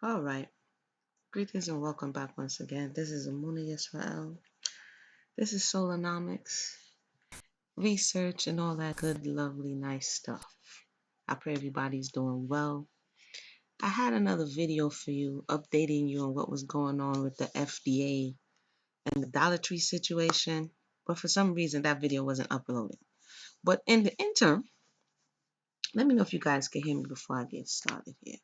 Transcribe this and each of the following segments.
All right. Greetings and welcome back once again. This is Amuna Yisrael. This is Solonomics, research, and all that good, lovely, nice stuff. I pray everybody's doing well. I had another video for you updating you on what was going on with the FDA and the Dollar Tree situation, but for some reason that video wasn't uploaded. But in the interim, let me know if you guys can hear me before I get started here.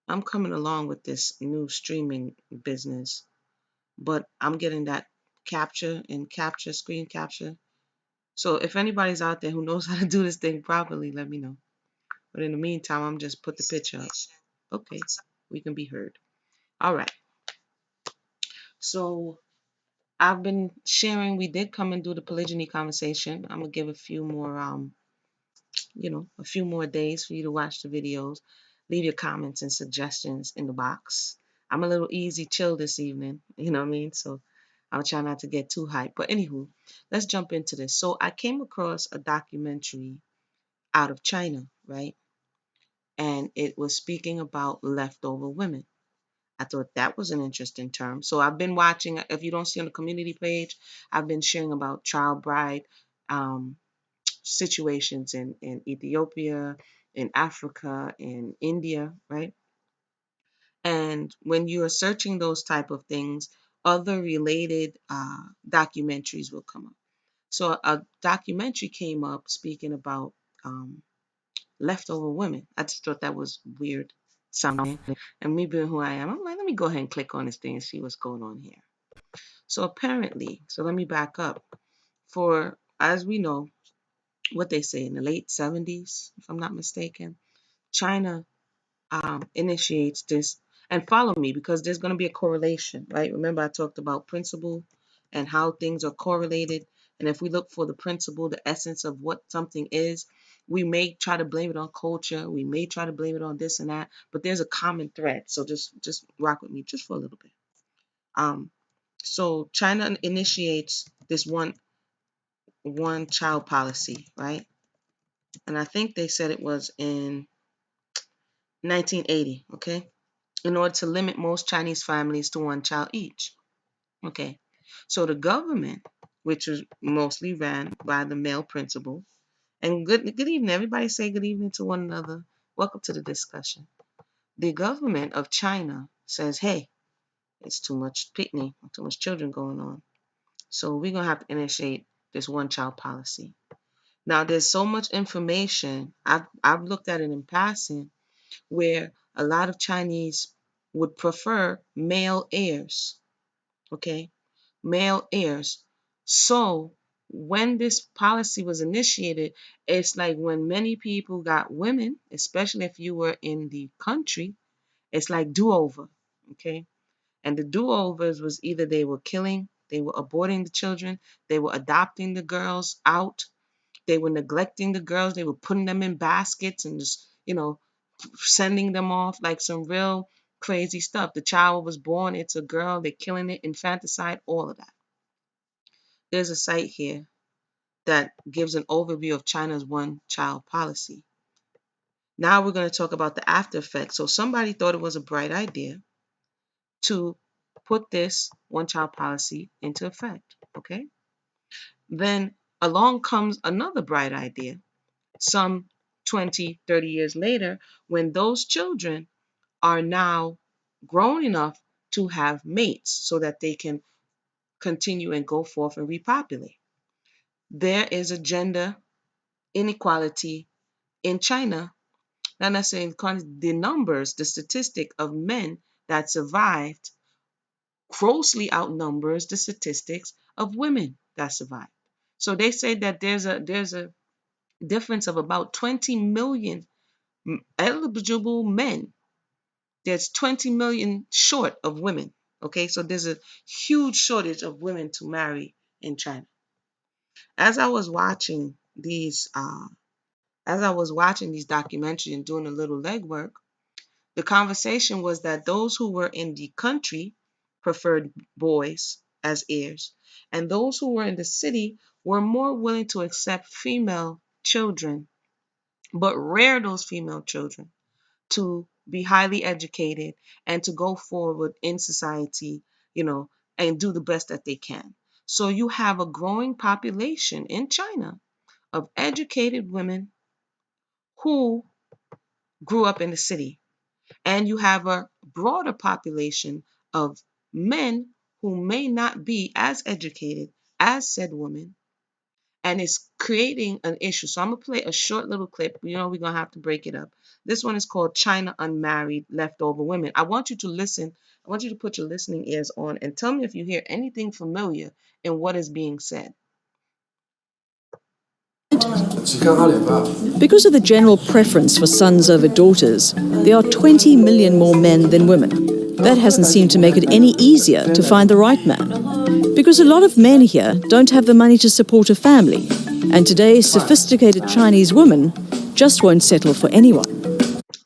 I'm coming along with this new streaming business, but I'm getting that screen capture. So if anybody's out there who knows how to do this thing properly, let me know. But in the meantime, I'm just put the picture up. Okay, we can be heard. All right. So I've been sharing. We did come and do the polygyny conversation. I'm gonna give a few more, a few more days for you to watch the videos. Leave your comments and suggestions in the box. I'm a little easy chill this evening. You know what I mean? So I'll try not to get too hyped. But anywho, let's jump into this. So I came across a documentary out of China, right? And it was speaking about leftover women. I thought that was an interesting term. So I've been watching, if you don't see on the community page, I've been sharing about child bride um, situations in Ethiopia, in Africa, in India, right? And when you are searching those type of things, other related documentaries will come up. So a documentary came up speaking about um, leftover women. I just thought that was weird sounding. And me being who I am, I'm like, let me go ahead and click on this thing and see what's going on here. So apparently, so let me back up. For, as we know, what they say in the late 70s, if I'm not mistaken, China initiates this. And follow me because there's going to be a correlation, right? Remember, I talked about principle and how things are correlated. And if we look for the principle, the essence of what something is, we may try to blame it on culture. We may try to blame it on this and that, but there's a common thread. So just rock with me just for a little bit. Um, so China initiates this one child policy, right? And I think they said it was in 1980, okay? In order to limit most Chinese families to one child each. Okay. So the government, which was mostly ran by the male principal, and good evening, everybody say good evening to one another. Welcome to the discussion. The government of China says, hey, it's too much picnic, too much children going on. So we're gonna have to initiate this one child policy. Now there's so much information. I've looked at it in passing where a lot of Chinese would prefer male heirs, okay? Male heirs. So when this policy was initiated, it's like when many people got women, especially if you were in the country, it's like do-over, okay? And the do-overs was either they were killing, they were aborting the children, they were adopting the girls out, they were neglecting the girls, they were putting them in baskets and just, sending them off like some real crazy stuff. The child was born, it's a girl, they're killing it, infanticide, all of that. There's a site here that gives an overview of China's one child policy. Now we're going to talk about the after effects. So somebody thought it was a bright idea to put this one child policy into effect. Okay. Then along comes another bright idea some 20, 30 years later when those children are now grown enough to have mates so that they can continue and go forth and repopulate. There is a gender inequality in China, not necessarily the numbers, the statistic of men that survived grossly outnumbers the statistics of women that survived. So they say that there's a difference of about 20 million eligible men. There's 20 million short of women. Okay, so there's a huge shortage of women to marry in China. As I was watching these, documentaries and doing a little legwork, the conversation was that those who were in the country preferred boys as heirs, and those who were in the city were more willing to accept female children, but rear those female children to be highly educated, and to go forward in society, you know, and do the best that they can. So you have a growing population in China of educated women who grew up in the city. And you have a broader population of men who may not be as educated as said women, and it's creating an issue. So I'm gonna play a short little clip. You know, we're gonna have to break it up. This one is called China Unmarried Leftover Women. I want you to listen. I want you to put your listening ears on and tell me if you hear anything familiar in what is being said. Because of the general preference for sons over daughters, there are 20 million more men than women. That hasn't seemed to make it any easier to find the right man. Because a lot of men here don't have the money to support a family, and today's sophisticated Chinese women just won't settle for anyone.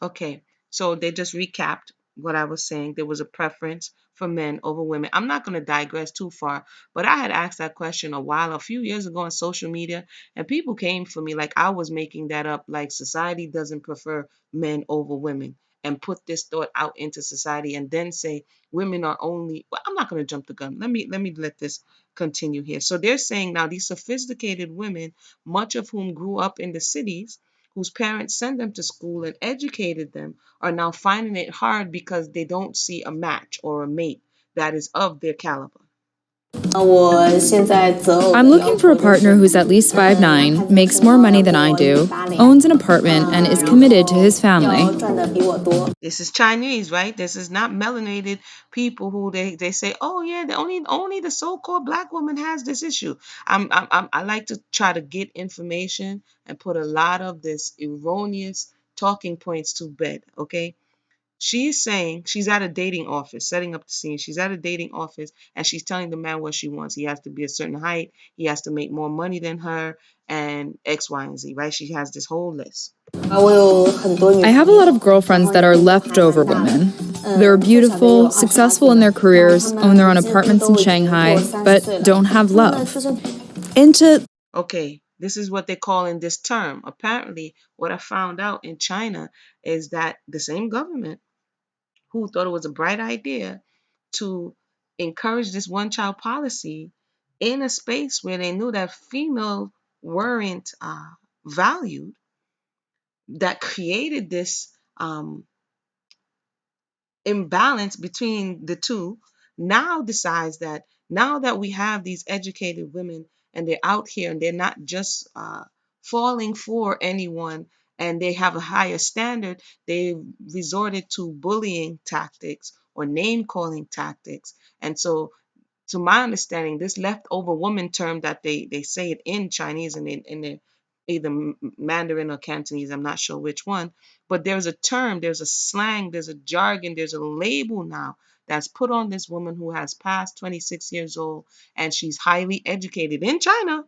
Okay, so they just recapped what I was saying. There was a preference for men over women. I'm not going to digress too far, but I had asked that question a few years ago on social media, and people came for me like I was making that up, like society doesn't prefer men over women, and put this thought out into society, and then say women are only. Well, I'm not going to jump the gun. Let me let this continue here. So they're saying now these sophisticated women, much of whom grew up in the cities, whose parents sent them to school and educated them, are now finding it hard because they don't see a match or a mate that is of their caliber. I'm looking for a partner who's at least 5'9", makes more money than I do, owns an apartment, and is committed to his family. This is Chinese, right? This is not melanated people who they say, oh yeah, only the so-called black woman has this issue. I like to try to get information and put a lot of this erroneous talking points to bed. Okay, she's saying she's at a dating office, setting up the scene. She's at a dating office and she's telling the man what she wants. He has to be a certain height, he has to make more money than her, and X, Y, and Z, right? She has this whole list. I have a lot of girlfriends that are leftover women. They're beautiful, successful in their careers, own their own apartments in Shanghai, but don't have love. Enter. Okay, this is what they call in this term. Apparently, what I found out in China is that the same government who thought it was a bright idea to encourage this one child policy in a space where they knew that females weren't valued, that created this imbalance between the two, now decides that now that we have these educated women and they're out here and they're not just falling for anyone, and they have a higher standard, they resorted to bullying tactics or name calling tactics. And so, to my understanding, this leftover woman term that they say it in Chinese and in the either Mandarin or Cantonese, I'm not sure which one, but there's a term, there's a slang, there's a jargon, there's a label now that's put on this woman who has passed 26 years old and she's highly educated in China,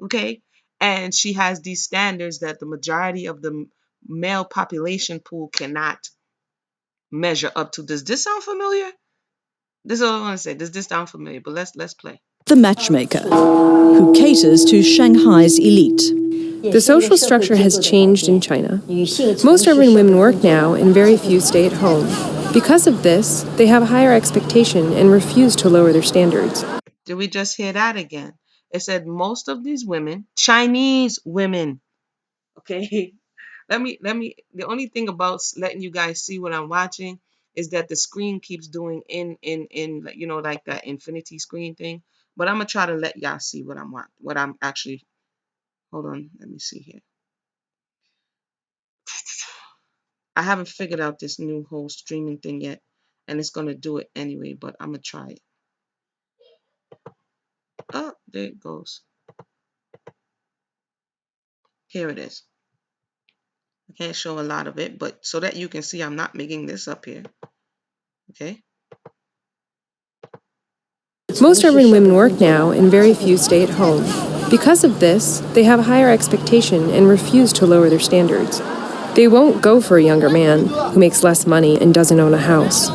okay? And she has these standards that the majority of the male population pool cannot measure up to. Does this sound familiar? This is all I want to say. Does this sound familiar? But let's play. The matchmaker, who caters to Shanghai's elite. The social structure has changed in China. Most urban women work now and very few stay at home. Because of this, they have a higher expectation and refuse to lower their standards. Did we just hear that again? It said most of these women, Chinese women, okay? Let me the only thing about letting you guys see what I'm watching is that the screen keeps doing in you know, like that infinity screen thing. But I'm gonna try to let y'all see what I'm actually. Hold on, let me see here. I haven't figured out this new whole streaming thing yet, and it's gonna do it anyway, but I'm gonna try it. Oh, there it goes. Here it is. I can't show a lot of it, but so that you can see I'm not making this up here. Okay. Most urban women work now and very few stay at home. Because of this, they have a higher expectation and refuse to lower their standards. They won't go for a younger man who makes less money and doesn't own a house.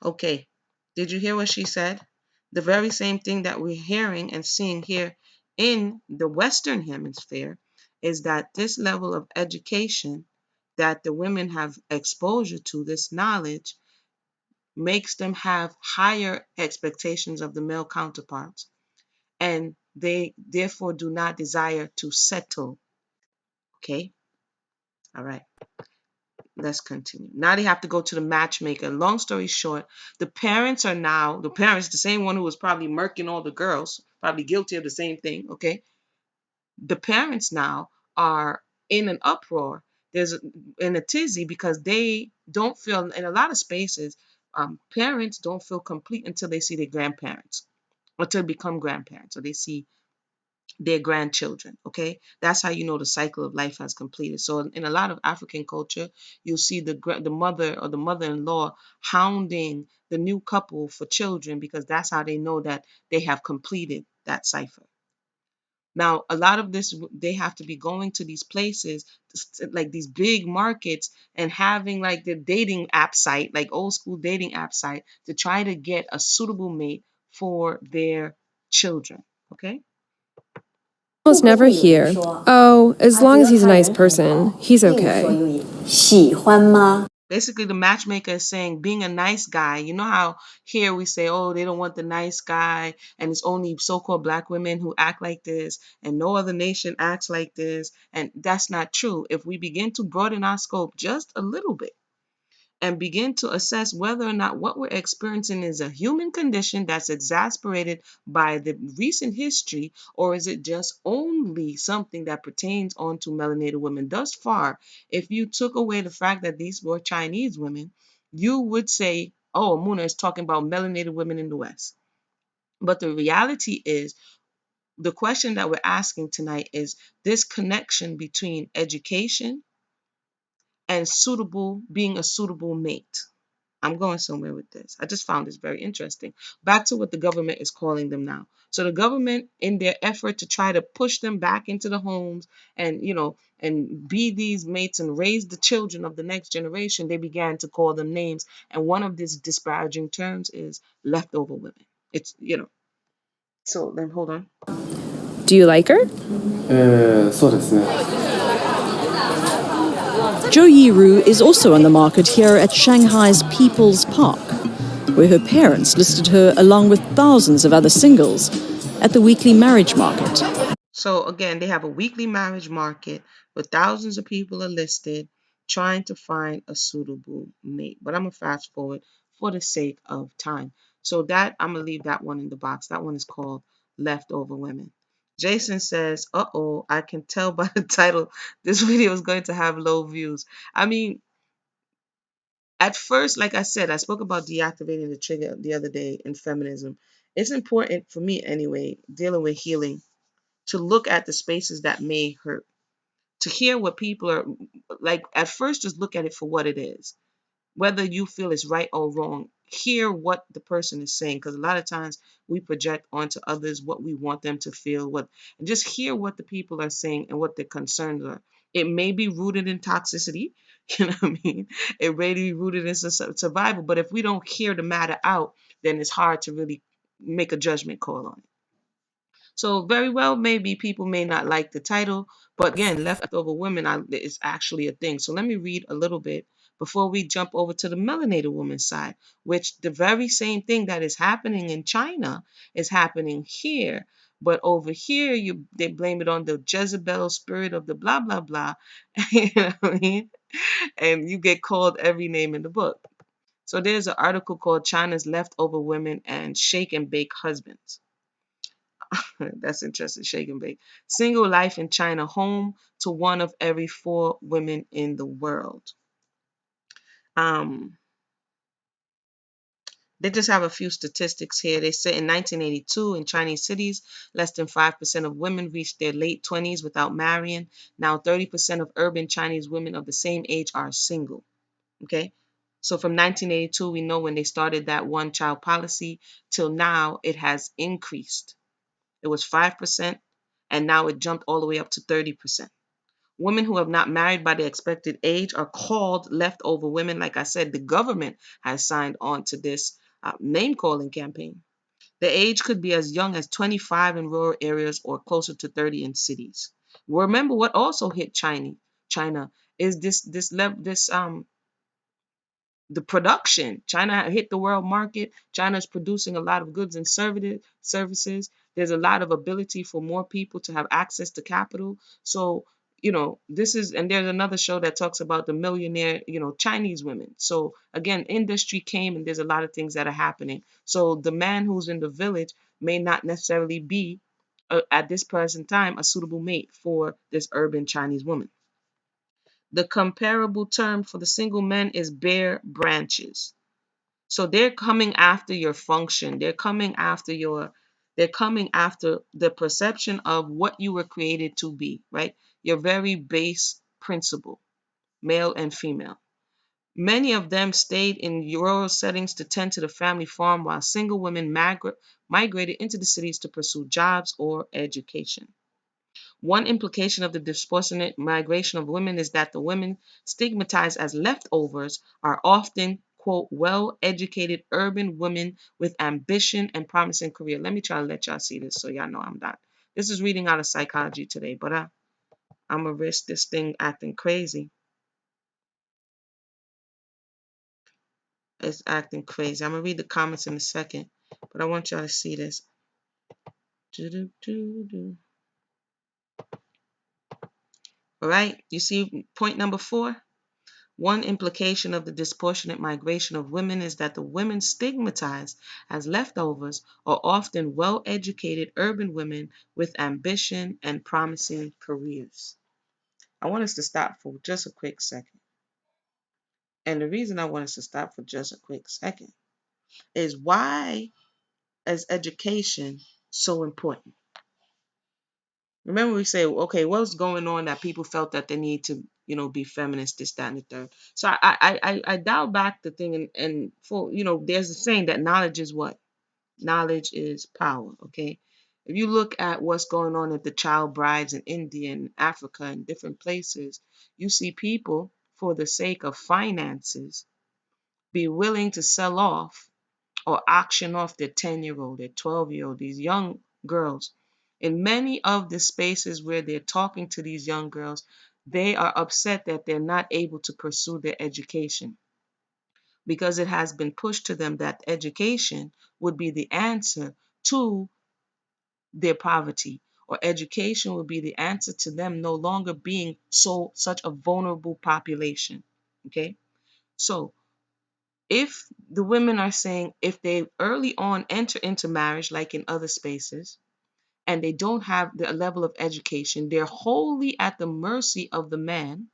Okay. Did you hear what she said? The very same thing that we're hearing and seeing here in the Western Hemisphere is that this level of education that the women have exposure to, this knowledge, makes them have higher expectations of the male counterparts, and they therefore do not desire to settle. Okay, all right, let's continue. Now they have to go to the matchmaker. Long story short, the parents, the same one who was probably murking all the girls, probably guilty of the same thing. Okay, the parents now are in an uproar. There's in a tizzy because they don't feel, in a lot of spaces, parents don't feel complete until they see their grandparents, or to become grandparents, or they see their grandchildren. Okay, that's how you know the cycle of life has completed. So in a lot of African culture, you'll see the mother or the mother-in-law hounding the new couple for children, because that's how they know that they have completed that cipher. Now, a lot of this, they have to be going to these places, like these big markets, and having like the dating app site, like old school dating app site, to try to get a suitable mate for their children. Okay. Almost never hear, "Oh, as long as he's a nice person, he's okay." Basically, the matchmaker is saying, being a nice guy, you know how here we say, oh, they don't want the nice guy, and it's only so-called black women who act like this, and no other nation acts like this. And that's not true. If we begin to broaden our scope just a little bit, and begin to assess whether or not what we're experiencing is a human condition that's exasperated by the recent history, or is it just only something that pertains onto melanated women. Thus far, if you took away the fact that these were Chinese women, you would say, oh, Muna is talking about melanated women in the West. But the reality is, the question that we're asking tonight is this connection between education and being a suitable mate. I'm going somewhere with this. I just found this very interesting. Back to what the government is calling them now. So the government, in their effort to try to push them back into the homes and, and be these mates and raise the children of the next generation, they began to call them names. And one of these disparaging terms is leftover women. It's, so then hold on. Do you like her? そうですね。Zhou Yiru is also on the market here at Shanghai's People's Park, where her parents listed her along with thousands of other singles at the weekly marriage market. So again, they have a weekly marriage market where thousands of people are listed trying to find a suitable mate. But I'm going to fast forward for the sake of time. So that I'm going to leave that one in the box. That one is called Leftover Women. Jason says, uh-oh, I can tell by the title this video is going to have low views. I mean, at first, like I said, I spoke about deactivating the trigger the other day in feminism. It's important for me anyway, dealing with healing, to look at the spaces that may hurt, to hear what people are like. At first, just look at it for what it is. Whether you feel it's right or wrong, hear what the person is saying, because a lot of times we project onto others what we want them to feel, and just hear what the people are saying and what their concerns are. It may be rooted in toxicity, you know what I mean? It may be rooted in survival, but if we don't hear the matter out, then it's hard to really make a judgment call on it. So very well, maybe people may not like the title, but again, leftover women is actually a thing. So let me read a little bit before we jump over to the melanated woman side, which the very same thing that is happening in China is happening here. But over here, they blame it on the Jezebel spirit of the blah blah blah, you know what I mean? And you get called every name in the book. So there's an article called China's Leftover Women and Shake and Bake Husbands. That's interesting. Shake and bake. Single life in China, home to one of every four women in the world. Um, they just have a few statistics here. They say in 1982, in Chinese cities, less than 5% of women reached their late 20s without marrying. Now, 30% of urban Chinese women of the same age are single. Okay. So from 1982, we know when they started that one child policy till now, it has increased. It was 5%, and now it jumped all the way up to 30%. Women who have not married by the expected age are called leftover women. Like I said, the government has signed on to this name calling campaign. The age could be as young as 25 in rural areas or closer to 30 in cities. Remember what also hit China? China is this the production. China hit the world market. China is producing a lot of goods and services. There's a lot of ability for more people to have access to capital. So, this is, and there's another show that talks about the millionaire, Chinese women. So again, industry came and there's a lot of things that are happening. So the man who's in the village may not necessarily be, at this present time, a suitable mate for this urban Chinese woman. The comparable term for the single men is bare branches. So they're coming after your function. They're coming after the perception of what you were created to be, right? Your very base principle, male and female. Many of them stayed in rural settings to tend to the family farm while single women migrated into the cities to pursue jobs or education. One implication of the disproportionate migration of women is that the women stigmatized as leftovers are often, quote, well educated urban women with ambition and promising career. Let me try to let y'all see this so y'all know I'm not. This is reading out of Psychology Today, but I'm going to risk this thing acting crazy. It's acting crazy. I'm going to read the comments in a second, but I want y'all to see this. All right, you see point number 4? One implication of the disproportionate migration of women is that the women stigmatized as leftovers are often well-educated urban women with ambition and promising careers. I want us to stop for just a quick second. And the reason I want us to stop for just a quick second is, why is education so important? Remember, we say, okay, what's going on that people felt that they need to, be feminist, this, that, and the third. So I dial back the thing, and for, there's a saying that knowledge is what? Knowledge is power. Okay. If you look at what's going on at the child brides in India and Africa and different places, you see people, for the sake of finances, be willing to sell off or auction off their 10-year-old, their 12-year-old, these young girls. In many of the spaces where they're talking to these young girls, they are upset that they're not able to pursue their education, because it has been pushed to them that education would be the answer to their poverty, or education would be the answer to them no longer being such a vulnerable population. Okay? So if the women are saying, if they early on enter into marriage, like in other spaces, and they don't have the level of education, they're wholly at the mercy of the man,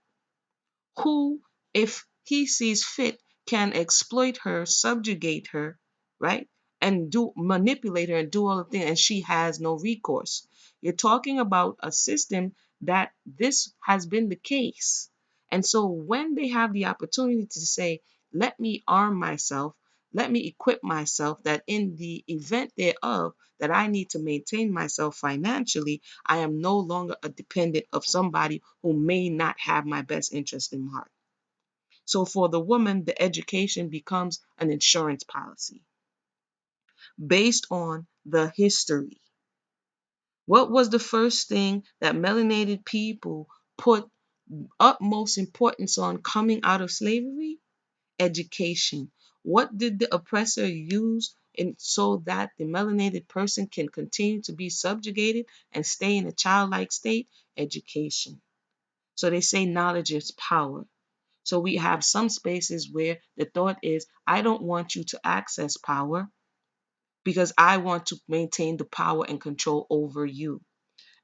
who, if he sees fit, can exploit her, subjugate her, right? And do manipulate her and do all the things, and she has no recourse. You're talking about a system that this has been the case. And so when they have the opportunity to say, let me arm myself, let me equip myself, that in the event thereof that I need to maintain myself financially, I am no longer a dependent of somebody who may not have my best interest in heart. So for the woman, the education becomes an insurance policy based on the history. What was the first thing that melanated people put utmost importance on coming out of slavery? Education. What did the oppressor use so that the melanated person can continue to be subjugated and stay in a childlike state? Education. So they say knowledge is power. So we have some spaces where the thought is, I don't want you to access power because I want to maintain the power and control over you.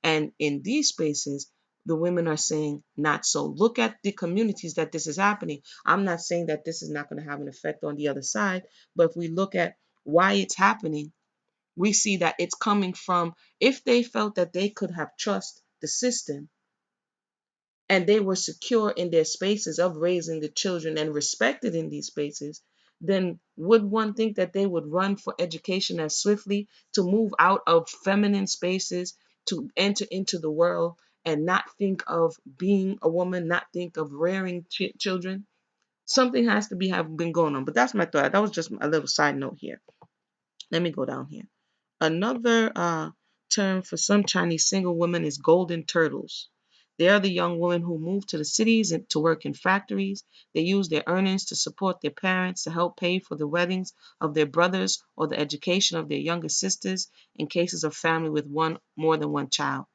And in these spaces, the women are saying, not so. Look at the communities that this is happening. I'm not saying that this is not going to have an effect on the other side, but if we look at why it's happening, we see that it's coming from, if they felt that they could have trust the system, and they were secure in their spaces of raising the children and respected in these spaces, then would one think that they would run for education as swiftly to move out of feminine spaces to enter into the world and not think of being a woman, not think of rearing children? Something has to be have been going on. But that's my thought. That was just a little side note here. Let me go down here. Another term for some Chinese single women is golden turtles. They are the young women who move to the cities and to work in factories. They use their earnings to support their parents, to help pay for the weddings of their brothers or the education of their younger sisters in cases of family with more than one child,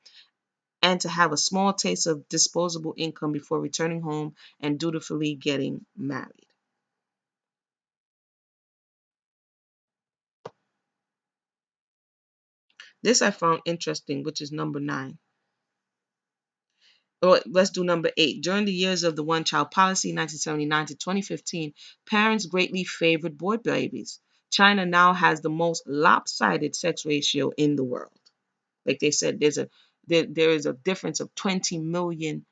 and to have a small taste of disposable income before returning home and dutifully getting married. This I found interesting, which is number 9. Well, let's do number 8. During the years of the one child policy, 1979 to 2015, parents greatly favored boy babies. China now has the most lopsided sex ratio in the world. Like they said, there is a difference of 20 million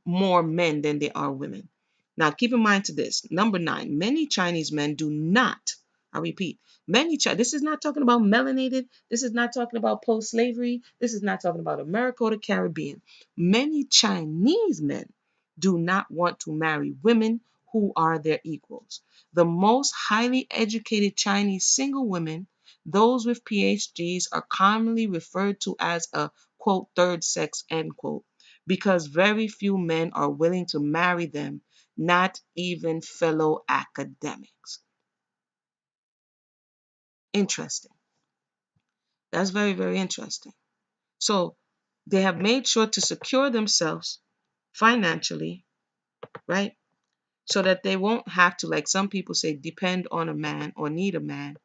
more men than there are women. Now, keep in mind to this. Number 9, many Chinese men do not, I repeat, this is not talking about melanated. This is not talking about post-slavery. This is not talking about America or the Caribbean. Many Chinese men do not want to marry women who are their equals. The most highly educated Chinese single women, those with PhDs, are commonly referred to as a, quote, third sex, end quote, because very few men are willing to marry them, not even fellow academics. Interesting. That's very, very interesting. So they have made sure to secure themselves financially, right? So that they won't have to, like some people say, depend on a man or need a man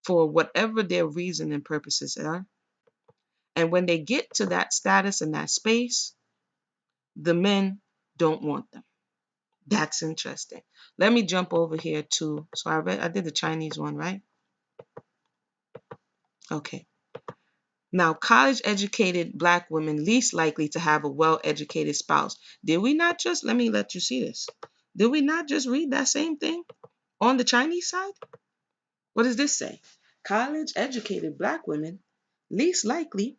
for whatever their reason and purposes are. And when they get to that status and that space, the men don't want them. That's interesting. Let me jump over here to, so I did the Chinese one, right? Okay. Now, college educated Black women least likely to have a well educated spouse. Did we not just, let me let you see this. Did we not just read that same thing on the Chinese side? What does this say? College educated Black women least likely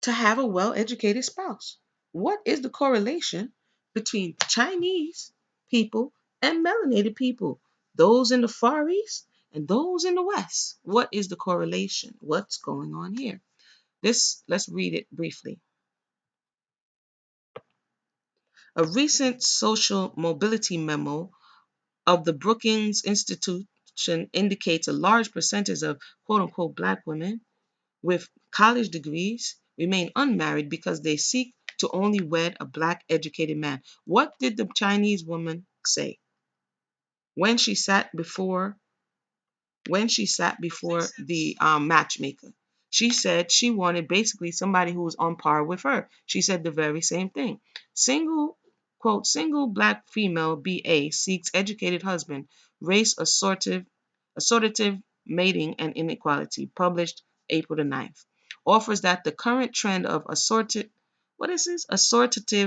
to have a well educated spouse. What is the correlation between Chinese people and melanated people? Those in the Far East and those in the West. What is the correlation? What's going on here? Let's read it briefly. A recent social mobility memo of the Brookings Institution indicates a large percentage of quote unquote Black women with college degrees remain unmarried because they seek to only wed a Black educated man. What did the Chinese woman say when she sat before the matchmaker? She said she wanted basically somebody who was on par with her. She said the very same thing. Single, quote, single Black female BA seeks educated husband, race assortative mating and inequality, published April the 9th, offers that the current trend of assortative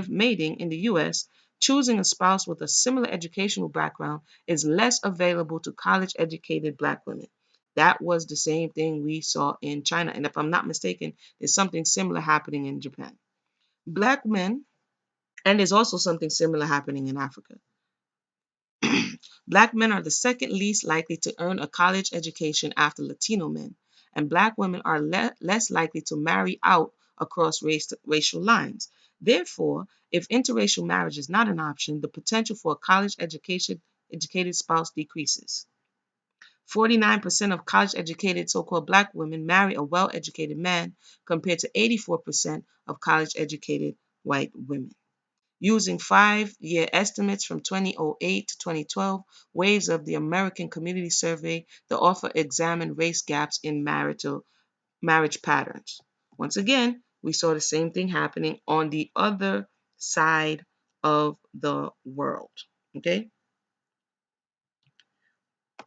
mating in the US, choosing a spouse with a similar educational background, is less available to college educated Black women. That was the same thing we saw in China. And if I'm not mistaken, there's something similar happening in Japan. Black men, and there's also something similar happening in Africa. Black men are the second least likely to earn a college education after Latino men, and Black women are less likely to marry out across racial lines. Therefore, if interracial marriage is not an option, the potential for a educated spouse decreases. 49% of college educated so called Black women marry a well educated man, compared to 84% of college educated white women. Using 5-year estimates from 2008 to 2012, waves of the American Community Survey, the author examined race gaps in marriage patterns. Once again, we saw the same thing happening on the other side of the world. Okay?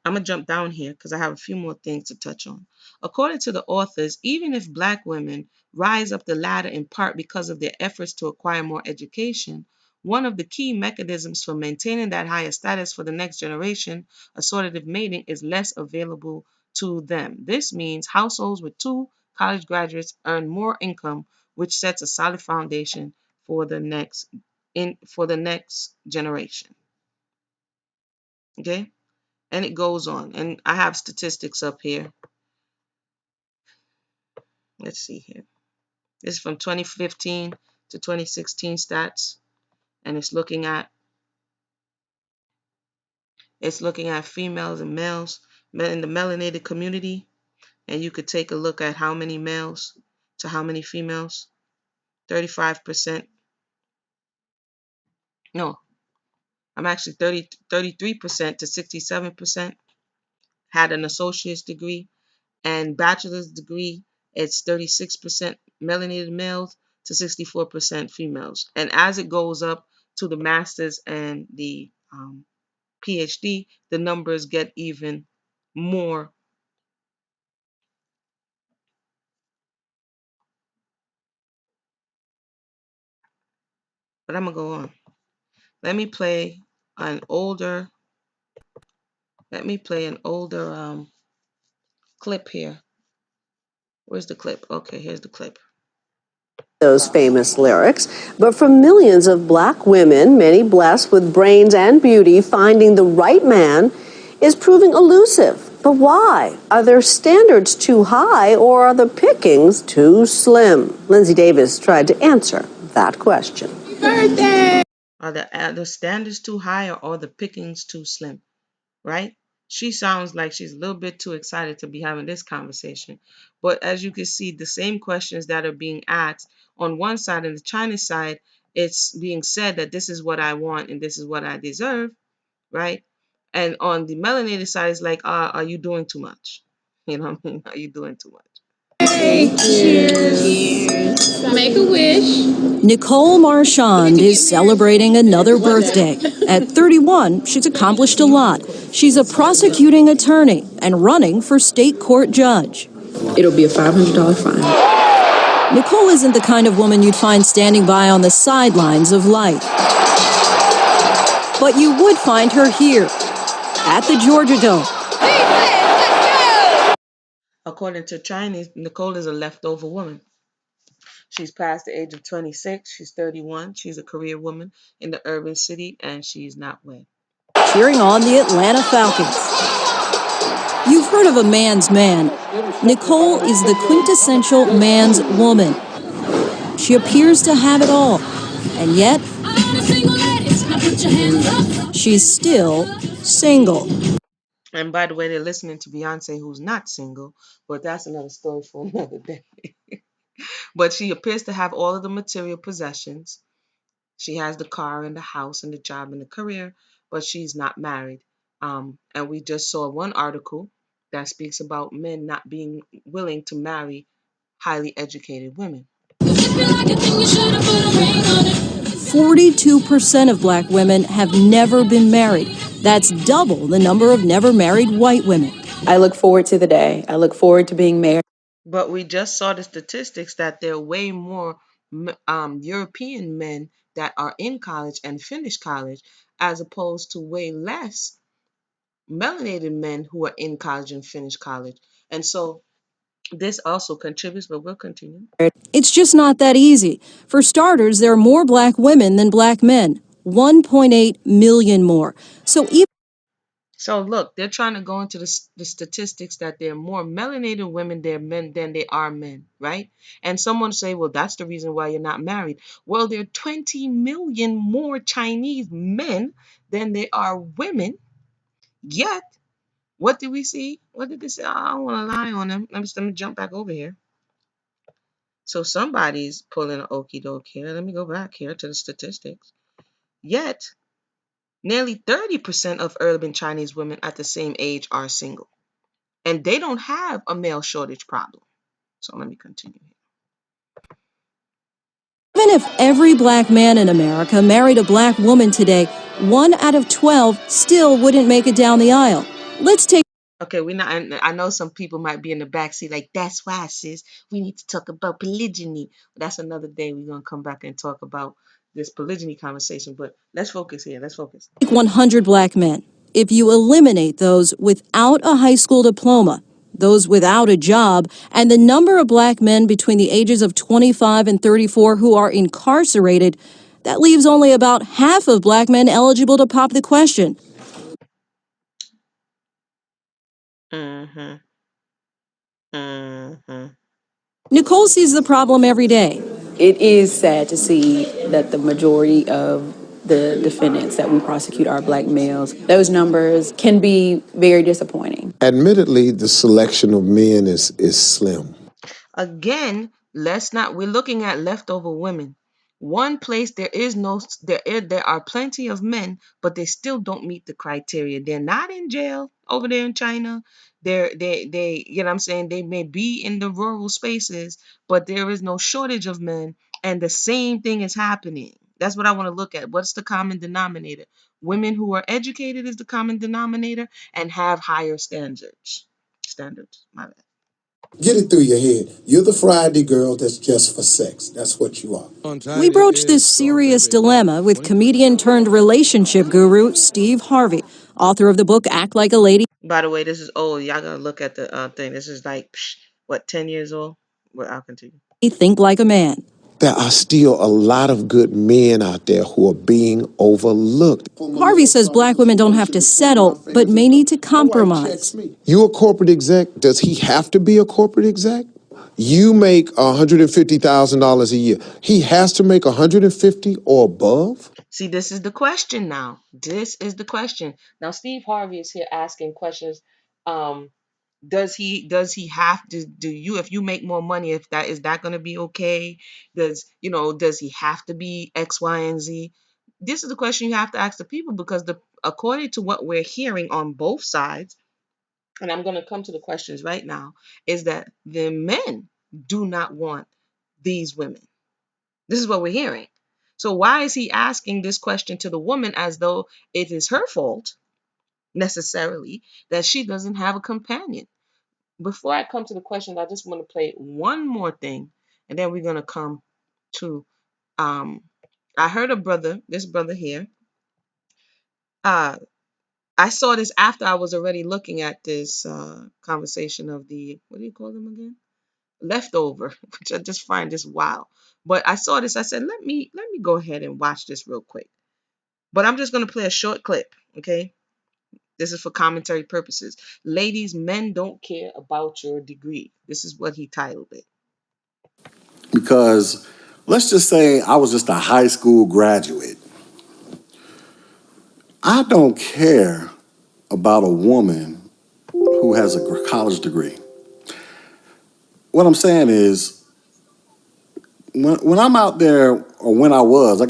I'm going to jump down here because I have a few more things to touch on. According to the authors, even if Black women rise up the ladder in part because of their efforts to acquire more education, one of the key mechanisms for maintaining that higher status for the next generation, assortative mating, is less available to them. This means households with 2 college graduates earn more income, which sets a solid foundation for the next generation. Okay? And it goes on. And I have statistics up here. Let's see here. This is from 2015 to 2016 stats, and it's looking at females and males in the melanated community, and you could take a look at how many males to how many females. 35%. No, I'm actually 33% to 67% had an associate's degree, and bachelor's degree, it's 36% melanated males to 64% females. And as it goes up to the master's and the PhD, the numbers get even more. But I'm gonna go on. Let me play an older. Let me play an older clip here. Where's the clip? Okay, here's the clip. Those famous lyrics, but for millions of black women, many blessed with brains and beauty, finding the right man is proving elusive. But why? Are their standards too high, or are the pickings too slim? Lindsay Davis tried to answer that question. Are the standards too high, or are the pickings too slim? Right? She sounds like she's a little bit too excited to be having this conversation. But as you can see, the same questions that are being asked on one side and the Chinese side, it's being said that this is what I want and this is what I deserve, right? And on the melanated side, it's like, are you doing too much? You know what I mean? Are you doing too much? Cheers. Make a wish. Nicole Marchand is celebrating another birthday. At 31, she's accomplished a lot. She's a prosecuting attorney and running for state court judge. It'll be a $500 fine. Nicole isn't the kind of woman you'd find standing by on the sidelines of life. But you would find her here, at the Georgia Dome. According to Chinese, Nicole is a leftover woman. She's past the age of 26. She's 31. She's a career woman in the urban city, and she's not wed. Cheering on the Atlanta Falcons. You've heard of a man's man. Nicole is the quintessential man's woman. She appears to have it all, and yet she's still single. And by the way, they're listening to Beyonce, who's not single, but that's another story for another day. But she appears to have all of the material possessions. She has the car and the house and the job and the career, but she's not married. And we just saw one article that speaks about men not being willing to marry highly educated women. 42% of black women have never been married. That's double the number of never married white women. I look forward to the day. I look forward to being married. But we just saw the statistics that there are way more European men that are in college and finish college, as opposed to way less melanated men who are in college and finish college. And so this also contributes, but we'll continue. It's just not that easy. For starters, there are more black women than black men, 1.8 million more. So look, they're trying to go into the statistics that there are more melanated women than there are men, right? And someone say, well, that's the reason why you're not married. Well, there are 20 million more Chinese men than there are women. Yet, what did we see? What did they say? I don't want to lie on them. Let me jump back over here. So somebody's pulling an okey doke here. Let me go back here to the statistics. Yet, nearly 30% of urban Chinese women at the same age are single. And they don't have a male shortage problem. So let me continue. Even if every black man in America married a black woman today, 1 out of 12 still wouldn't make it down the aisle. Let's take Okay, I know some people might be in the backseat like, that's why, sis, we need to talk about polygyny. That's another day. We're going to come back and talk about this polygyny conversation. But let's focus here. Let's focus. 100 black men. If you eliminate those without a high school diploma, those without a job, and the number of black men between the ages of 25 and 34 who are incarcerated, that leaves only about half of black men eligible to pop the question. Mm-hmm. Mm-hmm. Nicole sees the problem every day. It is sad to see that the majority of the defendants that we prosecute are black males. Those numbers can be very disappointing. Admittedly, the selection of men is slim. Again, let's not, we're looking at leftover women. One place there is no, there are plenty of men, but they still don't meet the criteria. They're not in jail over there in China. You know what I'm saying? They may be in the rural spaces, but there is no shortage of men, and the same thing is happening. That's what I want to look at. What's the common denominator? Women who are educated is the common denominator and have higher standards. Standards, my bad. Get it through your head. You're the Friday girl that's just for sex. That's what you are. We broached this serious dilemma with comedian turned relationship guru Steve Harvey, author of the book Act Like a Lady, By the way, this is old. Y'all gotta look at the thing. This is like, what, 10 years old? Well, I'll continue. Think Like a Man. There are still a lot of good men out there who are being overlooked. Harvey says black women don't have to settle, but may need to compromise. You a corporate exec? Does he have to be a corporate exec? You make $150,000 a year. He has to make 150 or above? See, this is the question now. This is the question. Now, Steve Harvey is here asking questions. Um, does he have to do you if you make more money, if that is that gonna be okay? Does he have to be X, Y, and Z? This is the question you have to ask the people because the according to what we're hearing on both sides, and I'm going to come to the questions right now, is that the men do not want these women. This is what we're hearing. So why is he asking this question to the woman as though it is her fault necessarily that she doesn't have a companion? Before I come to the questions, I just want to play one more thing, and then we're going to come to um I heard this brother here. Uh I saw this after I was already looking at this conversation of the, what do you call them again? Leftover, which I just find this wild. But I saw this, I said, let me go ahead and watch this real quick. But I'm just gonna play a short clip, okay? This is for commentary purposes. Ladies, men don't care about your degree. This is what he titled it. Because let's just say I was just a high school graduate. I don't care about a woman who has a college degree. What I'm saying is, when I'm out there, or when I was,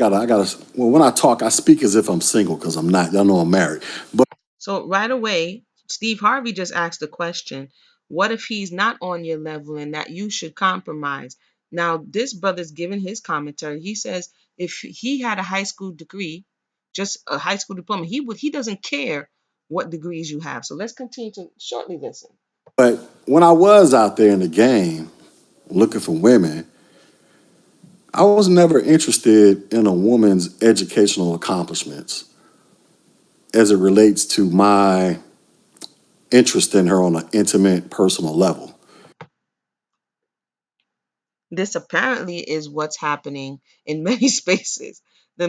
well, when I talk, I speak as if I'm single because I'm not. Y'all know I'm married. But So right away, Steve Harvey just asked the question, what if he's not on your level and that you should compromise? Now, this brother's giving his commentary. He says if he had a high school degree, just a high school diploma, he doesn't care what degrees you have. So let's continue to shortly listen. but when I was out there in the game looking for women, I was never interested in a woman's educational accomplishments as it relates to my interest in her on an intimate, personal level. This apparently is what's happening in many spaces. The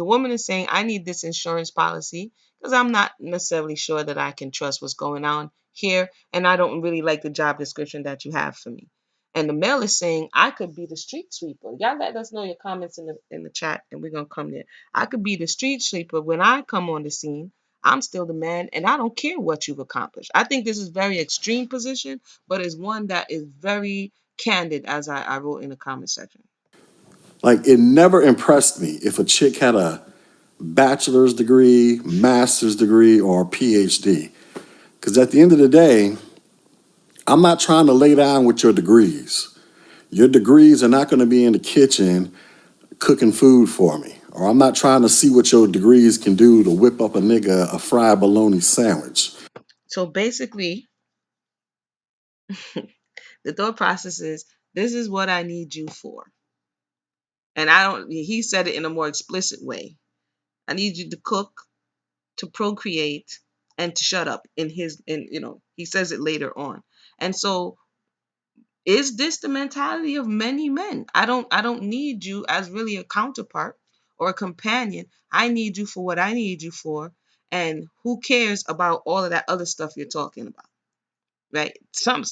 woman is saying, I need this insurance policy because I'm not necessarily sure that I can trust what's going on here. And I don't really like the job description that you have for me. And the male is saying, I could be the street sweeper. Y'all let us know your comments in the chat and we're gonna come there. I could be the street sweeper when I come on the scene. I'm still the man and I don't care what you've accomplished. I think this is very extreme position, but it's one that is very candid, as I wrote in the comment section. Like, it never impressed me if a chick had a bachelor's degree, master's degree, or a PhD. Because at the end of the day, I'm not trying to lay down with your degrees. Your degrees are not going to be in the kitchen cooking food for me. Or I'm not trying to see what your degrees can do to whip up a nigga a fried bologna sandwich. So basically, the thought process is this is what I need you for. And I don't, he said it in a more explicit way. I need you to cook, to procreate, and to shut up he says it later on. And so is this the mentality of many men? I don't need you as really a counterpart or a companion. I need you for what I need you for. And who cares about all of that other stuff you're talking about? right? Some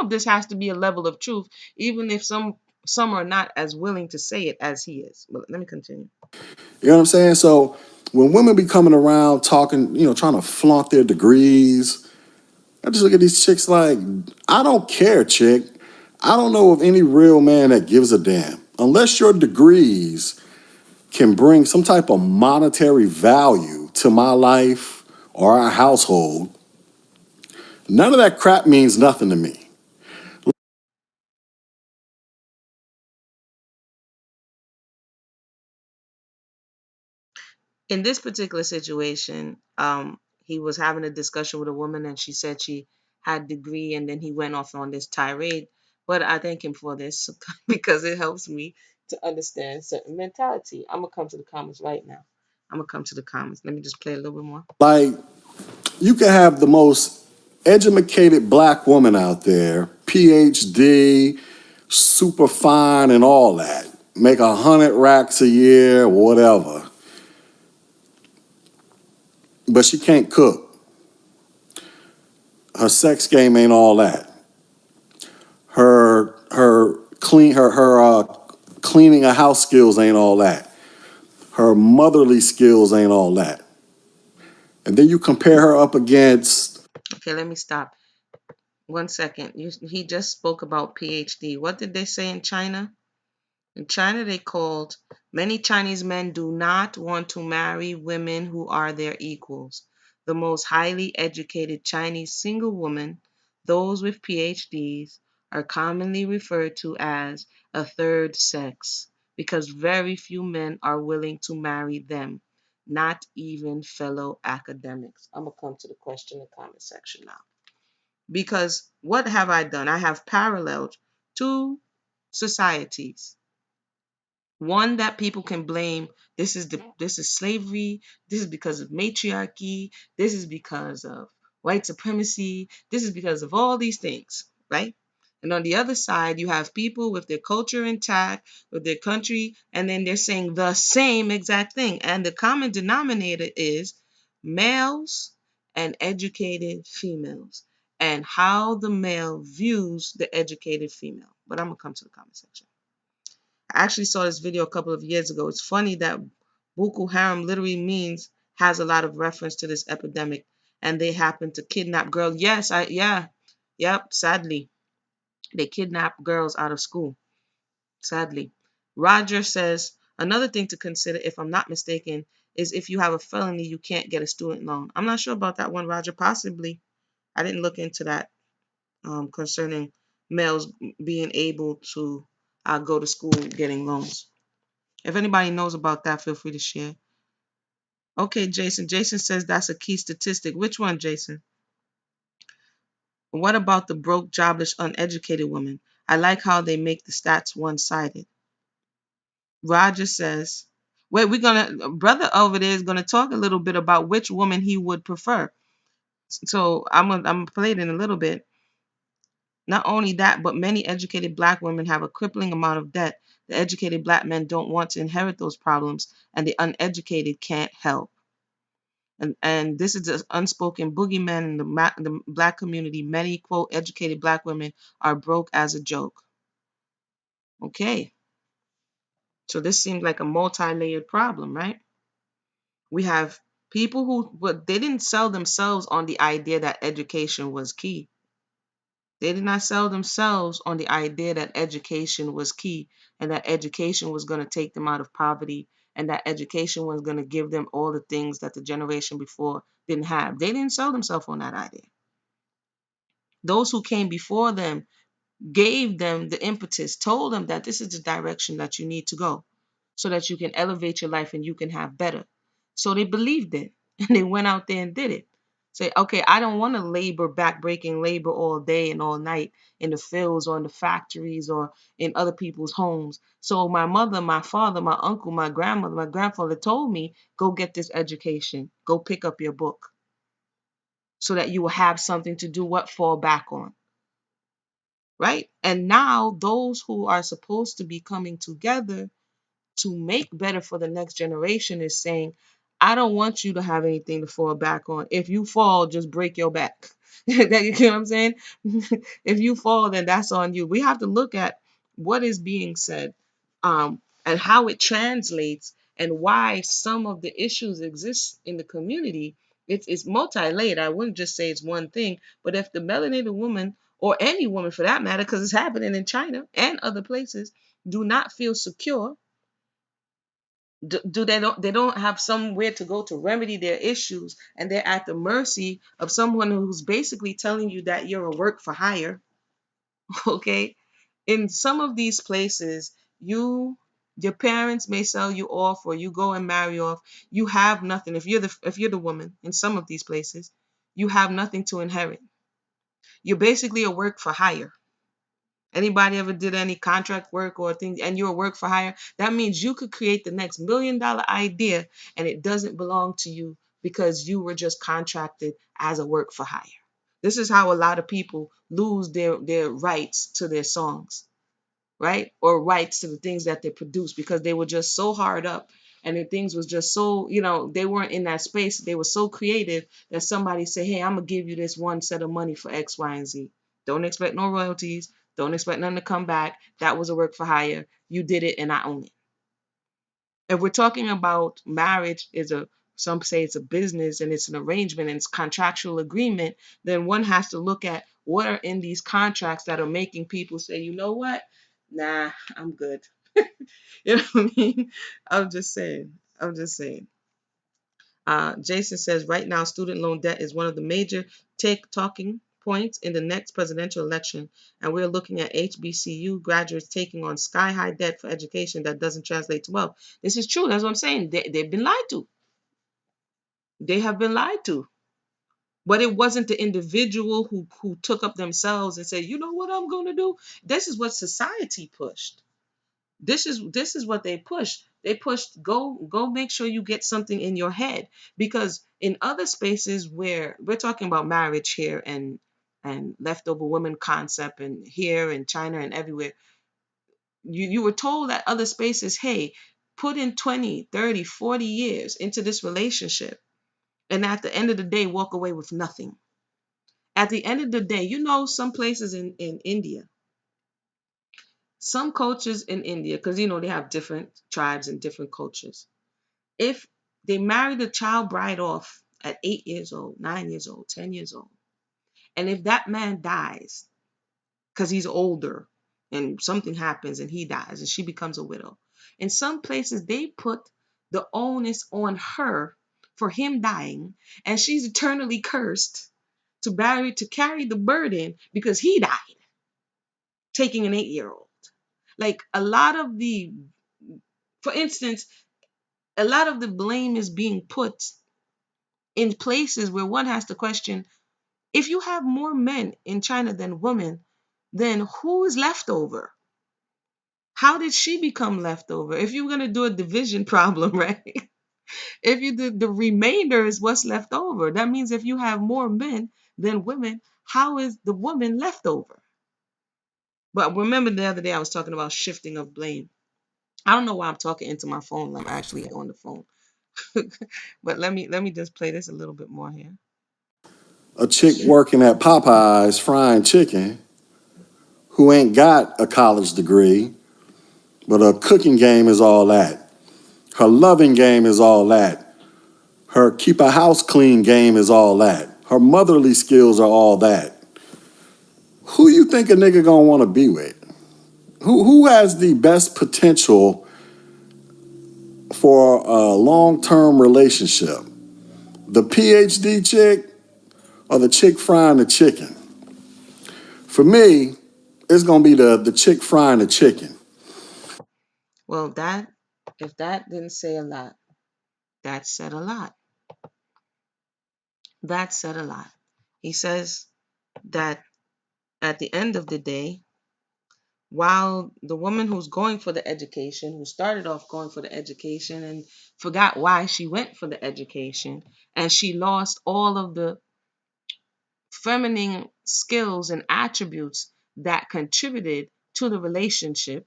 of this has to be a level of truth, even if some are not as willing to say it as he is. But let me continue. You know what I'm saying? So when women be coming around talking, trying to flaunt their degrees, I just look at these chicks like, I don't care, chick. I don't know of any real man that gives a damn. Unless your degrees can bring some type of monetary value to my life or our household, none of that crap means nothing to me. In this particular situation, he was having a discussion with a woman, and she said she had degree, and then he went off on this tirade. But I thank him for this because it helps me to understand certain mentality. I'm gonna come to the comments right now. I'm gonna come to the comments. Let me just play a little bit more. Like, you can have the most educated black woman out there, PhD, super fine and all that, make 100 racks a year, whatever, but she can't cook. Her sex game ain't all that. Her cleaning a house skills ain't all that. Her motherly skills ain't all that. And then you compare her up against. Okay, let me stop. 1 second. He just spoke about PhD. What did they say in China? In China, they called many Chinese men do not want to marry women who are their equals. The most highly educated Chinese single women, those with PhDs, are commonly referred to as a third sex because very few men are willing to marry them, not even fellow academics. I'm going to come to the question and comment section now. Because what have I done? I have paralleled two societies, one that people can blame. This is slavery, this is because of matriarchy, this is because of white supremacy, this is because of all these things, right? And on the other side, you have people with their culture intact, with their country, and then they're saying the same exact thing. And the common denominator is males and educated females, and how the male views the educated female. But I'm gonna come to the comment section. I actually saw this video a couple of years ago. It's funny that Boko Haram literally means has a lot of reference to this epidemic, and they happen to kidnap girls. Yes, yep. Sadly, they kidnap girls out of school. Sadly, Roger says another thing to consider, if I'm not mistaken, is if you have a felony, you can't get a student loan. I'm not sure about that one, Roger. Possibly, I didn't look into that concerning males being able to go to school getting loans. If anybody knows about that, feel free to share. Okay, Jason. Jason says that's a key statistic. Which one, Jason? What about the broke, jobless, uneducated woman? I like how they make the stats one-sided. Roger says, wait, brother over there is gonna talk a little bit about which woman he would prefer. So I'm gonna play it in a little bit. Not only that, but many educated black women have a crippling amount of debt. The educated black men don't want to inherit those problems, and the uneducated can't help. And this is the unspoken boogeyman in the black community. Many, quote, educated black women are broke as a joke. Okay, so this seems like a multi-layered problem, right? We have people who, but they didn't sell themselves on the idea that education was key. They did not sell themselves on the idea that education was key, and that education was going to take them out of poverty, and that education was going to give them all the things that the generation before didn't have. They didn't sell themselves on that idea. Those who came before them gave them the impetus, told them that this is the direction that you need to go so that you can elevate your life and you can have better. So they believed it and they went out there and did it. Say, okay, I don't want to labor, backbreaking labor all day and all night in the fields or in the factories or in other people's homes. So my mother, my father, my uncle, my grandmother, my grandfather told me, go get this education, go pick up your book so that you will have something to do what fall back on, right? And now those who are supposed to be coming together to make better for the next generation is saying, I don't want you to have anything to fall back on. If you fall, just break your back. You know what I'm saying? If you fall, then that's on you. We have to look at what is being said, and how it translates, and why some of the issues exist in the community. It's multi-layered. I wouldn't just say it's one thing, but if the melanated woman, or any woman for that matter, because it's happening in China and other places, do not feel secure, do they don't have somewhere to go to remedy their issues, and they're at the mercy of someone who's basically telling you that you're a work for hire. Okay, in some of these places, your parents may sell you off, or you go and marry off. You have nothing. If you're the woman in some of these places, you have nothing to inherit. You're basically a work for hire. Anybody ever did any contract work or things, and you're a work for hire? That means you could create the next $1 million idea, and it doesn't belong to you because you were just contracted as a work for hire. This is how a lot of people lose their rights to their songs, right? Or rights to the things that they produce, because they were just so hard up, and the things was just so, they weren't in that space. They were so creative that somebody said, hey, I'm gonna give you this one set of money for X, Y, and Z. Don't expect no royalties. Don't expect nothing to come back. That was a work for hire. You did it, and I own it. If we're talking about marriage, some say it's a business, and it's an arrangement, and it's contractual agreement, then one has to look at what are in these contracts that are making people say, you know what? Nah, I'm good. You know what I mean? I'm just saying. I'm just saying. Jason says right now, student loan debt is one of the major talking points in the next presidential election, and we're looking at HBCU graduates taking on sky high debt for education that doesn't translate to wealth. This is true. That's what I'm saying. They've been lied to. They have been lied to. But it wasn't the individual who took up themselves and said, you know what I'm going to do. This is what society pushed. This is what they push. They pushed, go make sure you get something in your head, because in other spaces where we're talking about marriage here, and leftover women concept, and here in China and everywhere, you were told at other spaces, hey, put in 20, 30, 40 years into this relationship, and at the end of the day walk away with nothing. At the end of the day, some places in India, some cultures in India, because they have different tribes and different cultures. If they marry the child bride off at 8 years old, 9 years old, 10 years old, and if that man dies because he's older, and something happens and he dies and she becomes a widow, in some places they put the onus on her for him dying, and she's eternally cursed to carry the burden because he died, taking an 8-year-old. Like for instance, a lot of the blame is being put in places where one has to question, if you have more men in China than women, then who is left over? How did she become left over? If you're going to do a division problem, right? If you do, the remainder is what's left over. That means if you have more men than women, how is the woman left over? But remember the other day I was talking about shifting of blame. I don't know why I'm talking into my phone. I'm actually on the phone. But let me just play this a little bit more here. A chick working at Popeyes frying chicken who ain't got a college degree, but her cooking game is all that. Her loving game is all that. Her keep a house clean game is all that. Her motherly skills are all that. Who you think a nigga gonna wanna be with? Who has the best potential for a long-term relationship? The PhD chick or the chick frying the chicken? For me, it's gonna be the chick frying the chicken. Well, if that didn't say a lot, that said a lot. That said a lot. He says that at the end of the day, while the woman who's going for the education, who started off going for the education and forgot why she went for the education, and she lost all of the feminine skills and attributes that contributed to the relationship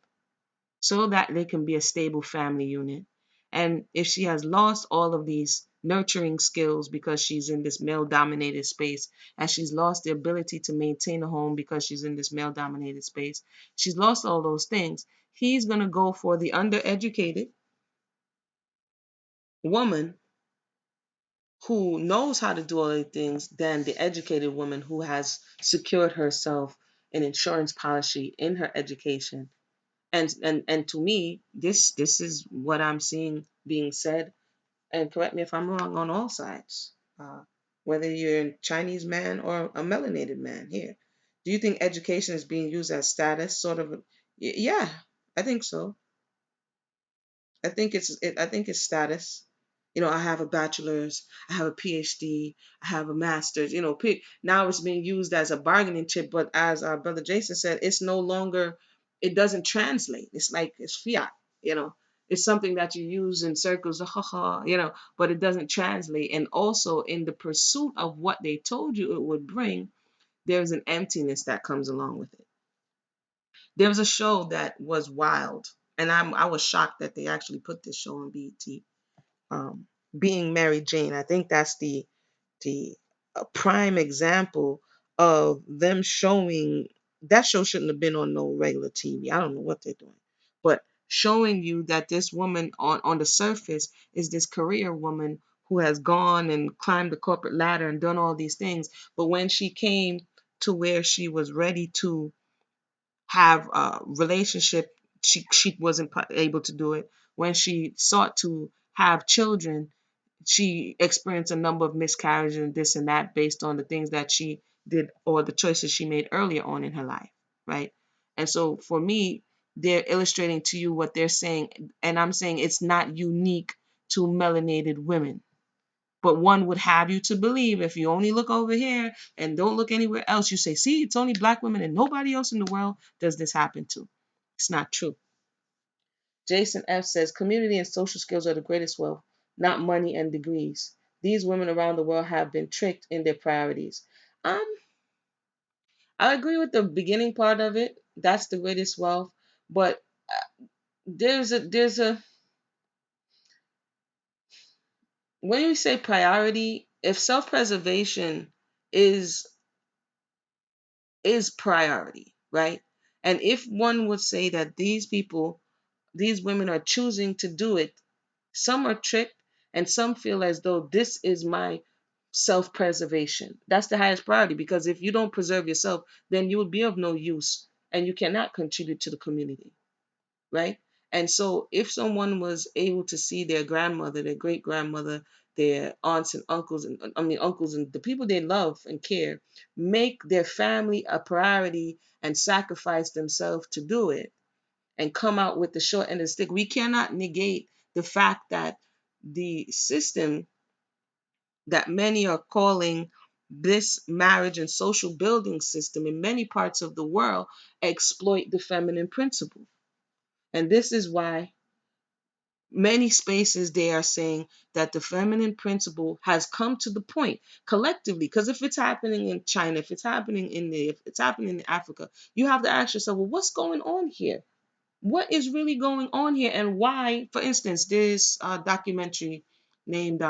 so that they can be a stable family unit. And if she has lost all of these nurturing skills because she's in this male dominated space, and she's lost the ability to maintain a home because she's in this male dominated space. She's lost all those things. He's going to go for the undereducated woman who knows how to do all these things than the educated woman who has secured herself an insurance policy in her education. And to me, this is what I'm seeing being said, and correct me if I'm wrong, on all sides, whether you're a Chinese man or a melanated man here. Do you think education is being used as status, sort of? Yeah, I think so. I think it's status. You know, I have a bachelor's, I have a PhD, I have a master's. You know, now it's being used as a bargaining chip, but as our brother Jason said, it's no longer. It doesn't translate. It's like it's fiat. You know, it's something that you use in circles, ha ha. You know, but it doesn't translate. And also, in the pursuit of what they told you it would bring, there's an emptiness that comes along with it. There was a show that was wild, and I was shocked that they actually put this show on BET. Um, Being Mary Jane, I think that's the prime example of them showing that show shouldn't have been on no regular TV. I don't know what they're doing, but showing you that this woman on the surface is this career woman who has gone and climbed the corporate ladder and done all these things, but when she came to where she was ready to have a relationship, she wasn't able to do it. When she sought to have children, she experienced a number of miscarriages and this and that based on the things that she did or the choices she made earlier on in her life, right? And so for me, they're illustrating to you what they're saying, and I'm saying it's not unique to melanated women. But one would have you to believe, if you only look over here and don't look anywhere else, you say, see, it's only black women and nobody else in the world does this happen to. It's not true. Jason F. says community and social skills are the greatest wealth, not money and degrees. These women around the world have been tricked in their priorities. Um, I agree with the beginning part of it. That's the greatest wealth. But there's a when you say priority, if self-preservation is is priority, right? And if one would say that these people, these women are choosing to do it, some are tricked and some feel as though this is my self preservation. That's the highest priority because if you don't preserve yourself, then you will be of no use and you cannot contribute to the community, right? And so if someone was able to see their grandmother, their great grandmother, their aunts and uncles, and I mean uncles and the people they love and care, make their family a priority and sacrifice themselves to do it and come out with the short end of the stick, we cannot negate the fact that the system that many are calling this marriage and social building system in many parts of the world exploit the feminine principle. And this is why many spaces they are saying that the feminine principle has come to the point collectively, because if it's happening in China, if it's happening in the if it's happening in Africa, you have to ask yourself, well, what's going on here? What is really going on here, and why? For instance, this documentary named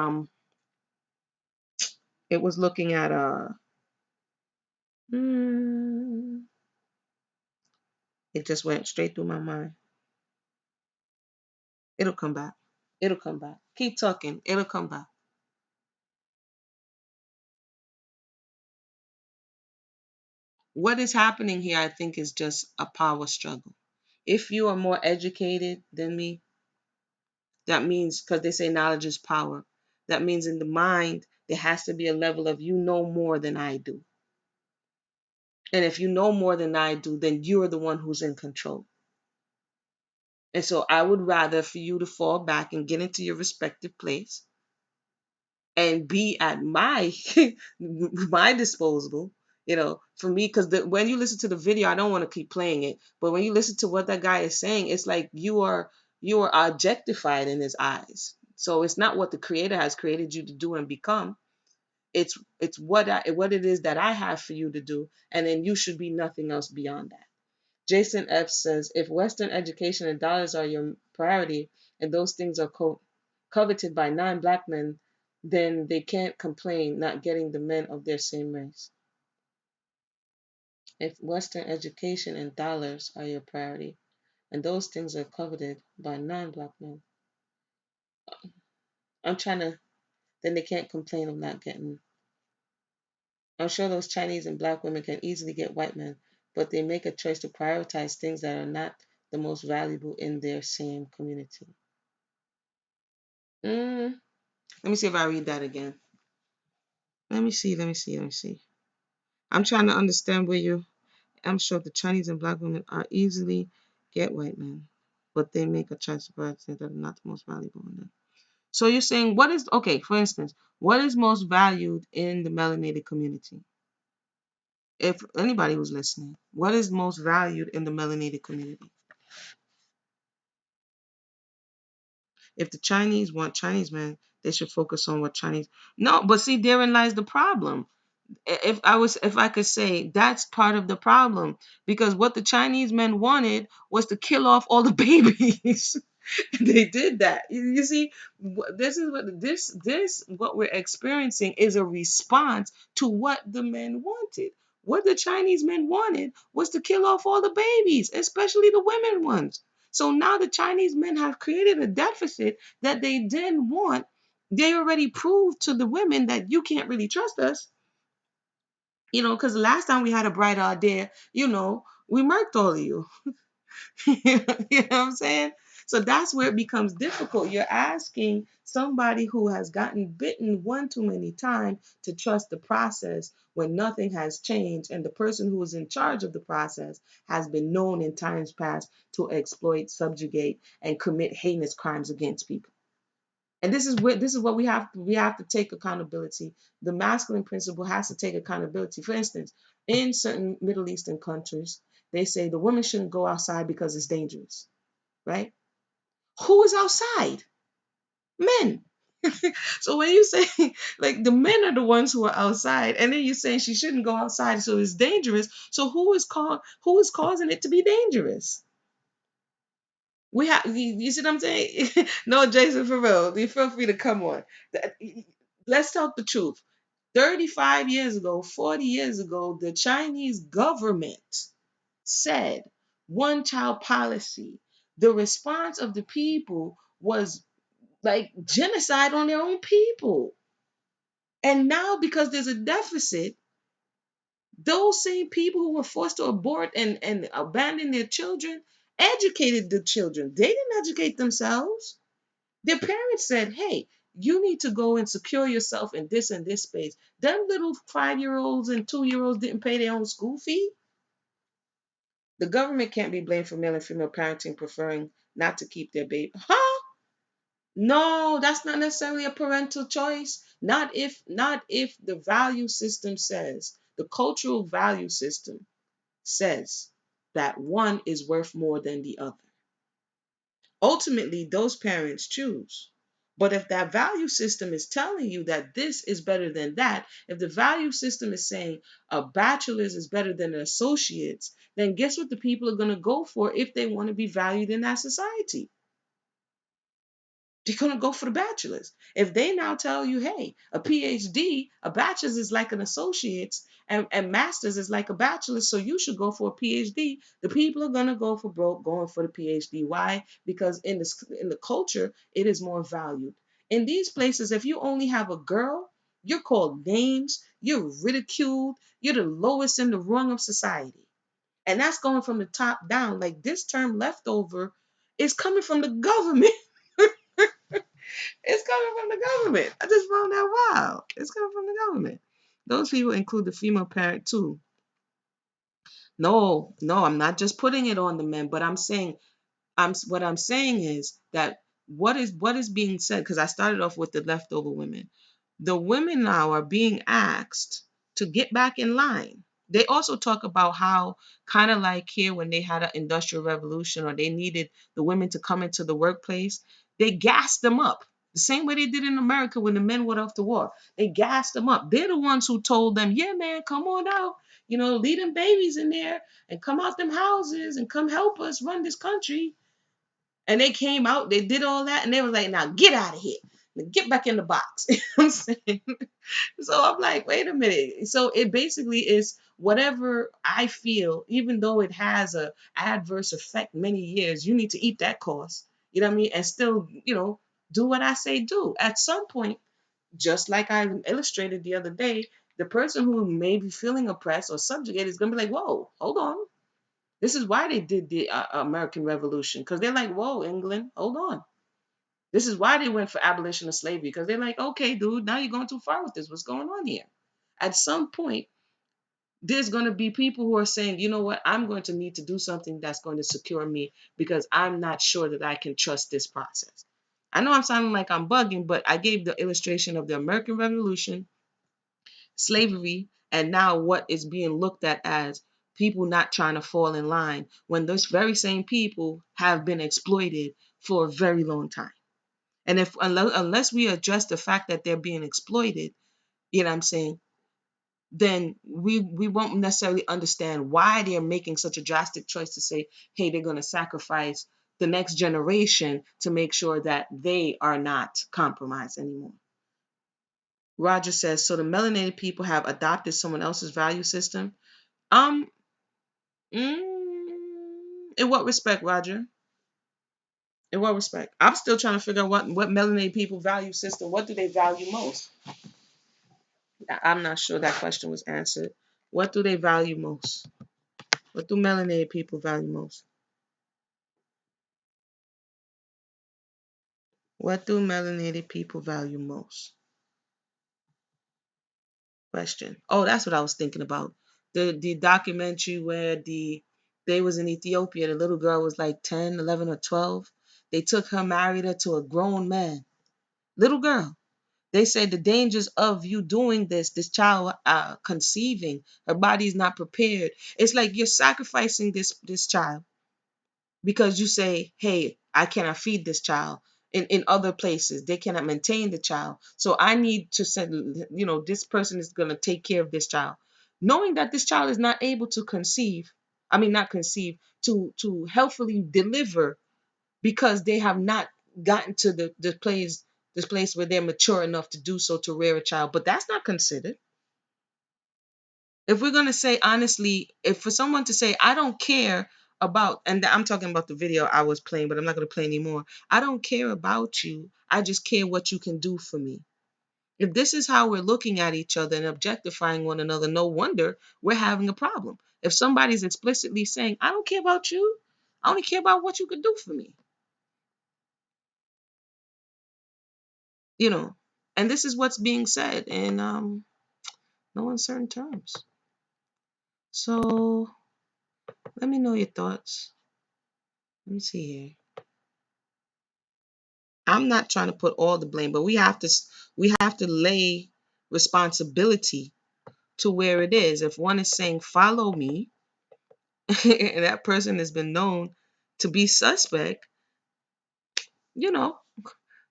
it was looking at mm, it just went straight through my mind. It'll come back. It'll come back. Keep talking. It'll come back. What is happening here, I think, is just a power struggle. If you are more educated than me, that means, because they say knowledge is power, that means in the mind, there has to be a level of you know more than I do. And if you know more than I do, then you're the one who's in control. And so I would rather for you to fall back and get into your respective place and be at my my disposal, for me, because when you listen to the video, I don't want to keep playing it, but when you listen to what that guy is saying, it's like you are objectified in his eyes. So it's not what the creator has created you to do and become. It's what it is that I have for you to do, and then you should be nothing else beyond that. Jason F says, if Western education and dollars are your priority and those things are coveted by non-black men, then they can't complain not getting the men of their same race. If Western education and dollars are your priority, and those things are coveted by non-black men, I'm trying to, then they can't complain of not getting. I'm sure those Chinese and black women can easily get white men, but they make a choice to prioritize things that are not the most valuable in their same community. Let me see if I read that again. Let me see. I'm trying to understand where you. I'm sure the Chinese and black women are easily get white men, but they make a choice to prioritize things that are not the most valuable in them. So you're saying what is okay? For instance, what is most valued in the melanated community? If anybody was listening, what is most valued in the melanated community? If the Chinese want Chinese men, they should focus on what Chinese. No, but see, therein lies the problem. If I could say that's part of the problem, because what the Chinese men wanted was to kill off all the babies. They did that. You see, this what we're experiencing is a response to what the men wanted. What the Chinese men wanted was to kill off all the babies, especially the women ones. So now the Chinese men have created a deficit that they didn't want. They already proved to the women that you can't really trust us, because the last time we had a bright idea, we murked all of you. You know what I'm saying? So that's where it becomes difficult. You're asking somebody who has gotten bitten one too many times to trust the process when nothing has changed, and the person who is in charge of the process has been known in times past to exploit, subjugate, and commit heinous crimes against people. And this is what we have to take accountability. The masculine principle has to take accountability. For instance, in certain Middle Eastern countries, they say the women shouldn't go outside because it's dangerous, right? Who is outside? Men. So when you say like the men are the ones who are outside, and then you're saying she shouldn't go outside, so it's dangerous. So who is causing it to be dangerous? We have, you see what I'm saying? No, Jason, for real, you feel free to come on. Let's talk the truth. 35 years ago, 40 years ago, the Chinese government said one child policy. The response of the people was like genocide on their own people. And now, because there's a deficit, those same people who were forced to abort and abandon their children educated the children. They didn't educate themselves. Their parents said, hey, you need to go and secure yourself in this and this space. Them little 5-year-olds and 2-year-olds didn't pay their own school fee. The government can't be blamed for male and female parenting preferring not to keep their baby. Huh? No, that's not necessarily a parental choice. Not if the value system says, the cultural value system says that one is worth more than the other. Ultimately, those parents choose. But if that value system is telling you that this is better than that, if the value system is saying a bachelor's is better than an associate's, then guess what the people are going to go for if they want to be valued in that society? They're going to go for the bachelor's. If they now tell you, hey, a PhD, a bachelor's is like an associate's, and master's is like a bachelor's, so you should go for a PhD. The people are going to go for broke going for the PhD. Why? Because in the culture, it is more valued. In these places, if you only have a girl, you're called names, you're ridiculed, you're the lowest in the rung of society. And that's going from the top down. Like this term leftover is coming from the government. It's coming from the government. I just found that wild. It's coming from the government. Those people include the female parent too. No, no, I'm not just putting it on the men, but I'm saying what I'm saying is that what is being said, because I started off with the leftover women. The women now are being asked to get back in line. They also talk about how, kind of like here when they had an industrial revolution or they needed the women to come into the workplace, they gassed them up. The same way they did in America when the men went off to war. They gassed them up. They're the ones who told them, yeah, man, come on out. Leave them babies in there and come out them houses and come help us run this country. And they came out, they did all that, and they was like, now get out of here. Get back in the box. You know what I'm saying? So I'm like, wait a minute. So it basically is whatever I feel, even though it has a adverse effect many years, you need to eat that cost. You know what I mean? And still, do what I say do. At some point, just like I illustrated the other day, the person who may be feeling oppressed or subjugated is gonna be like, whoa, hold on. This is why they did the American Revolution, because they're like, whoa, England, hold on. This is why they went for abolition of slavery, because they're like, okay, dude, now you're going too far with this. What's going on here? At some point, there's going to be people who are saying, you know what, I'm going to need to do something that's going to secure me because I'm not sure that I can trust this process. I know I'm sounding like I'm bugging, but I gave the illustration of the American Revolution, slavery, and now what is being looked at as people not trying to fall in line when those very same people have been exploited for a very long time. And if unless we address the fact that they're being exploited, you know what I'm saying, then we won't necessarily understand why they're making such a drastic choice to say, hey, they're going to sacrifice the next generation to make sure that they are not compromised anymore. Roger says, so the melanated people have adopted someone else's value system. Um, in what respect, Roger? In what respect? I'm still trying to figure out what melanated people value system. What do they value most? I'm not sure that question was answered. What do they value most? What do melanated people value most? What do melanated people value most? Question. Oh, that's what I was thinking about. The documentary where they was in Ethiopia. The little girl was like 10, 11, or 12. They took her, married her to a grown man. Little girl. They said the dangers of you doing this child conceiving, her body is not prepared. It's like you're sacrificing this child because you say, hey, I cannot feed this child. In other places, they cannot maintain the child. So I need to send, this person is going to take care of this child. Knowing that this child is not able to conceive, I mean, not conceive, to healthfully deliver because they have not gotten to this place where they're mature enough to do so, to rear a child. But that's not considered. If we're going to say honestly, if for someone to say, I don't care about, and I'm talking about the video I was playing, but I'm not going to play anymore. I don't care about you. I just care what you can do for me. If this is how we're looking at each other and objectifying one another, no wonder we're having a problem. If somebody's explicitly saying, I don't care about you, I only care about what you can do for me, you know, and this is what's being said in no uncertain terms. So let me know your thoughts. Let me see here. I'm not trying to put all the blame, but we have to lay responsibility to where it is. If one is saying follow me, and that person has been known to be suspect, you know,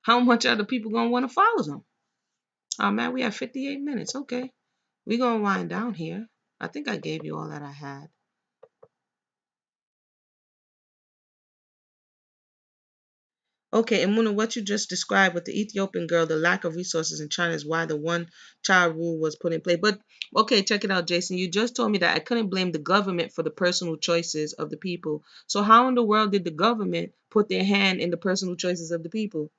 how much are the people gonna want to follow them? Oh man, we have 58 minutes. Okay, we're gonna wind down here. I think I gave you all that I had. Okay, and Muna, what you just described with the Ethiopian girl, the lack of resources in China is why the one child rule was put in place. But okay, check it out, Jason. You just told me that I couldn't blame the government for the personal choices of the people. So how in the world did the government put their hand in the personal choices of the people?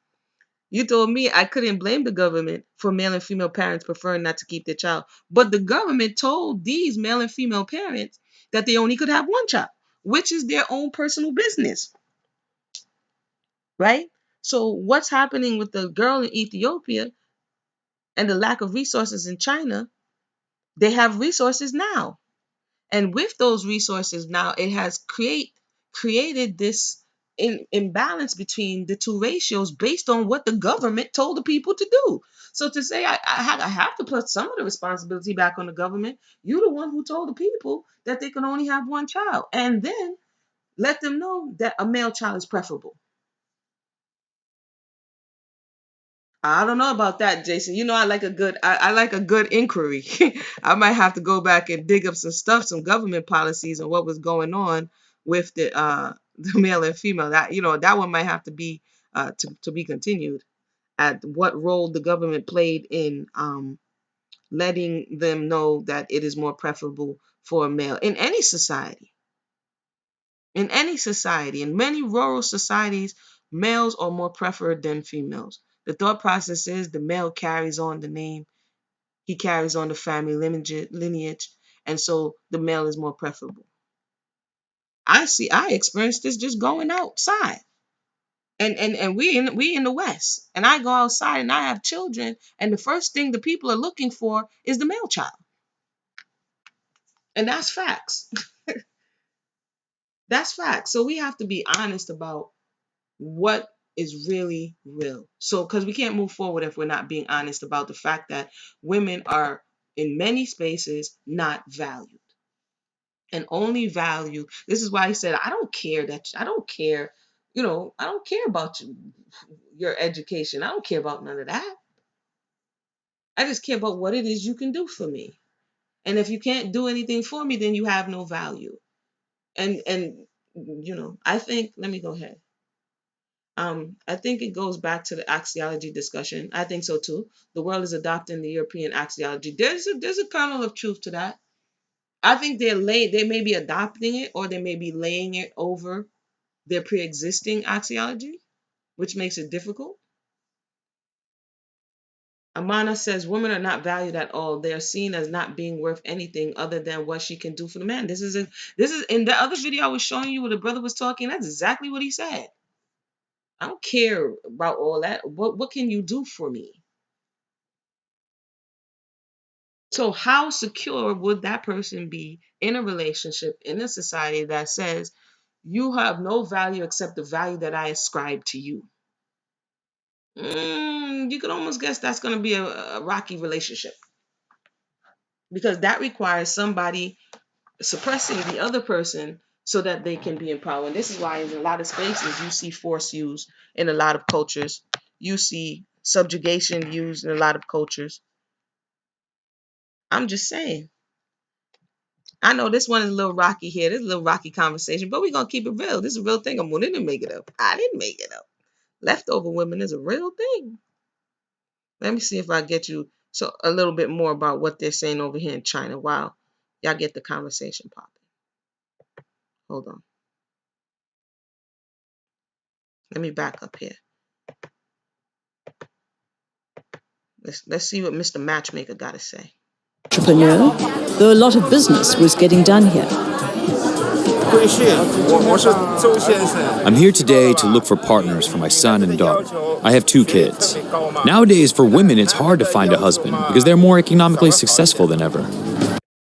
You told me I couldn't blame the government for male and female parents preferring not to keep their child. But the government told these male and female parents that they only could have one child, which is their own personal business, right? So what's happening with the girl in Ethiopia and the lack of resources in China? They have resources now. And with those resources now, it has created this imbalance between the two ratios based on what the government told the people to do. So to say I have to put some of the responsibility back on the government, you're the one who told the people that they can only have one child. And then let them know that a male child is preferable. I don't know about that, Jason. You know, I like a good inquiry. I might have to go back and dig up some stuff, some government policies and what was going on with the the male and female. That that one might have to be to be continued. at what role the government played in letting them know that it is more preferable for a male in any society. In any society, in many rural societies, males are more preferred than females. The thought process is the male carries on the name, he carries on the family lineage, and so the male is more preferable. I experienced this just going outside. And we in the West. And I go outside and I have children, and the first thing the people are looking for is the male child. And that's facts. That's facts. So we have to be honest about what is really real. So, because we can't move forward if we're not being honest about the fact that women are in many spaces not valued and only value. This is why he said, I don't care, I don't care about your education. I don't care about none of that. I just care about what it is you can do for me. And if you can't do anything for me, then you have no value. And I think, let me go ahead. I think it goes back to the axiology discussion. I think so too. The world is adopting the European axiology. There's a kernel of truth to that. I think they may be adopting it, or they may be laying it over their pre-existing axiology, which makes it difficult. Amana says women are not valued at all. They are seen as not being worth anything other than what she can do for the man. This is in the other video I was showing you where the brother was talking. That's exactly what he said. I don't care about all that. What can you do for me? So how secure would that person be in a relationship, in a society that says you have no value except the value that I ascribe to you? You could almost guess that's going to be a rocky relationship, because that requires somebody suppressing the other person so that they can be in power. And this is why in a lot of spaces you see force used in a lot of cultures. You see subjugation used in a lot of cultures. I'm just saying. I know this one is a little rocky here. This is a little rocky conversation, but we're going to keep it real. This is a real thing. I didn't make it up. I didn't make it up. Leftover women is a real thing. Let me see if I get you a little bit more about what they're saying over here in China while y'all get the conversation popping. Hold on. Let me back up here. Let's see what Mr. Matchmaker got to say. Entrepreneur, though a lot of business was getting done here. I'm here today to look for partners for my son and daughter. I have 2 kids. Nowadays, for women, it's hard to find a husband because they're more economically successful than ever.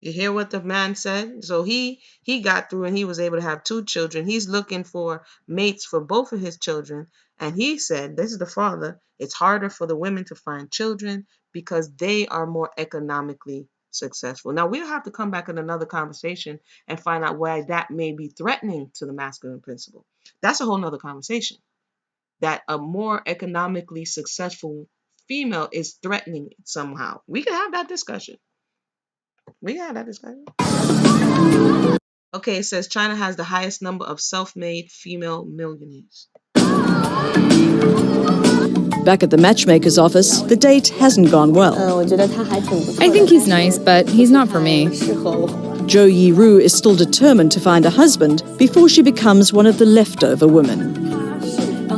You hear what the man said? So he got through and he was able to have 2 children. He's looking for mates for both of his children. And he said, this is the father, it's harder for the women to find children because they are more economically successful. Now, we'll have to come back in another conversation and find out why that may be threatening to the masculine principle. That's a whole nother conversation. That a more economically successful female is threatening it somehow. We can have that discussion. Okay, it says China has the highest number of self-made female millionaires. Back at the matchmaker's office, the date hasn't gone well. I think he's nice, but he's not for me. Zhou Yiru is still determined to find a husband before she becomes one of the leftover women.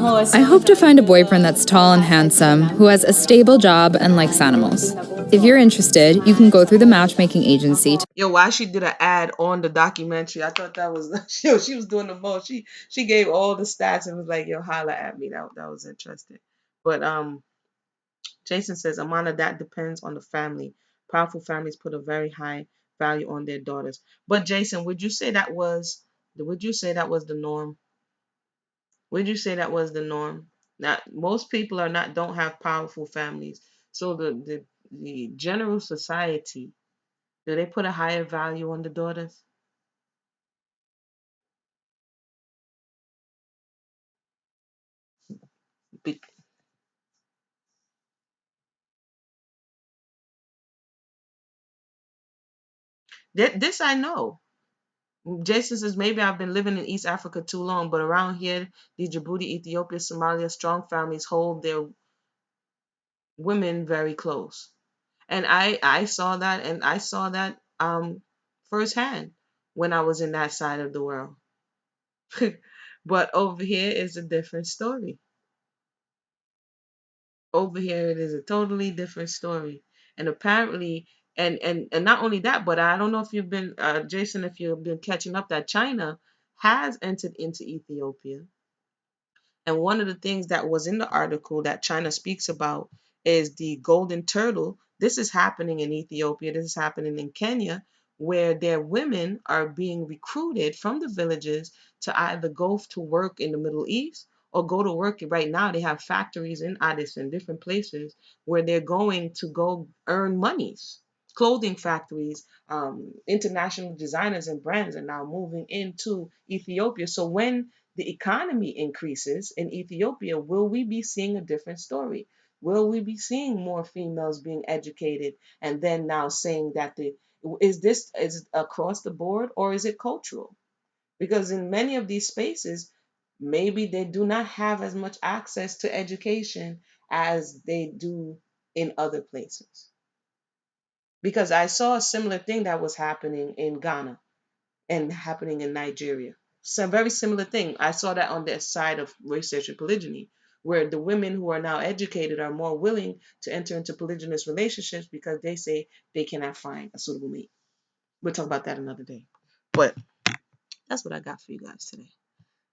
I hope to find a boyfriend that's tall and handsome, who has a stable job and likes animals. If you're interested, you can go through the matchmaking agency. Yo, why she did an ad on the documentary? I thought that was she was doing the most. She gave all the stats and was like, yo, holla at me. That was interesting. But Jason says, Amanda, that depends on the family. Powerful families put a very high value on their daughters. But Jason, would you say that was the norm? Would you say that was the norm? Now, most people don't have powerful families. So the general society, do they put a higher value on the daughters? Be- this I know. Jason says, maybe I've been living in East Africa too long, but around here, the Djibouti, Ethiopia, Somalia, strong families hold their women very close. And I saw that firsthand when I was in that side of the world. But over here is a different story. Over here it is a totally different story. And apparently, and not only that, but I don't know if you've been Jason, if you've been catching up, that China has entered into Ethiopia. And one of the things that was in the article that China speaks about is the golden turtle. This is happening in Ethiopia, this is happening in Kenya, where their women are being recruited from the villages to either go to work in the Middle East or go to work. Right now, they have factories in Addis and different places where they're going to go earn monies. Clothing factories, international designers and brands are now moving into Ethiopia. So when the economy increases in Ethiopia, will we be seeing a different story? Will we be seeing more females being educated and then now saying that the is it across the board or is it cultural? Because in many of these spaces, maybe they do not have as much access to education as they do in other places. Because I saw a similar thing that was happening in Ghana and happening in Nigeria. So a very similar thing. I saw that on the side of research and polygyny, where the women who are now educated are more willing to enter into polygynous relationships because they say they cannot find a suitable mate. We'll talk about that another day. But that's what I got for you guys today.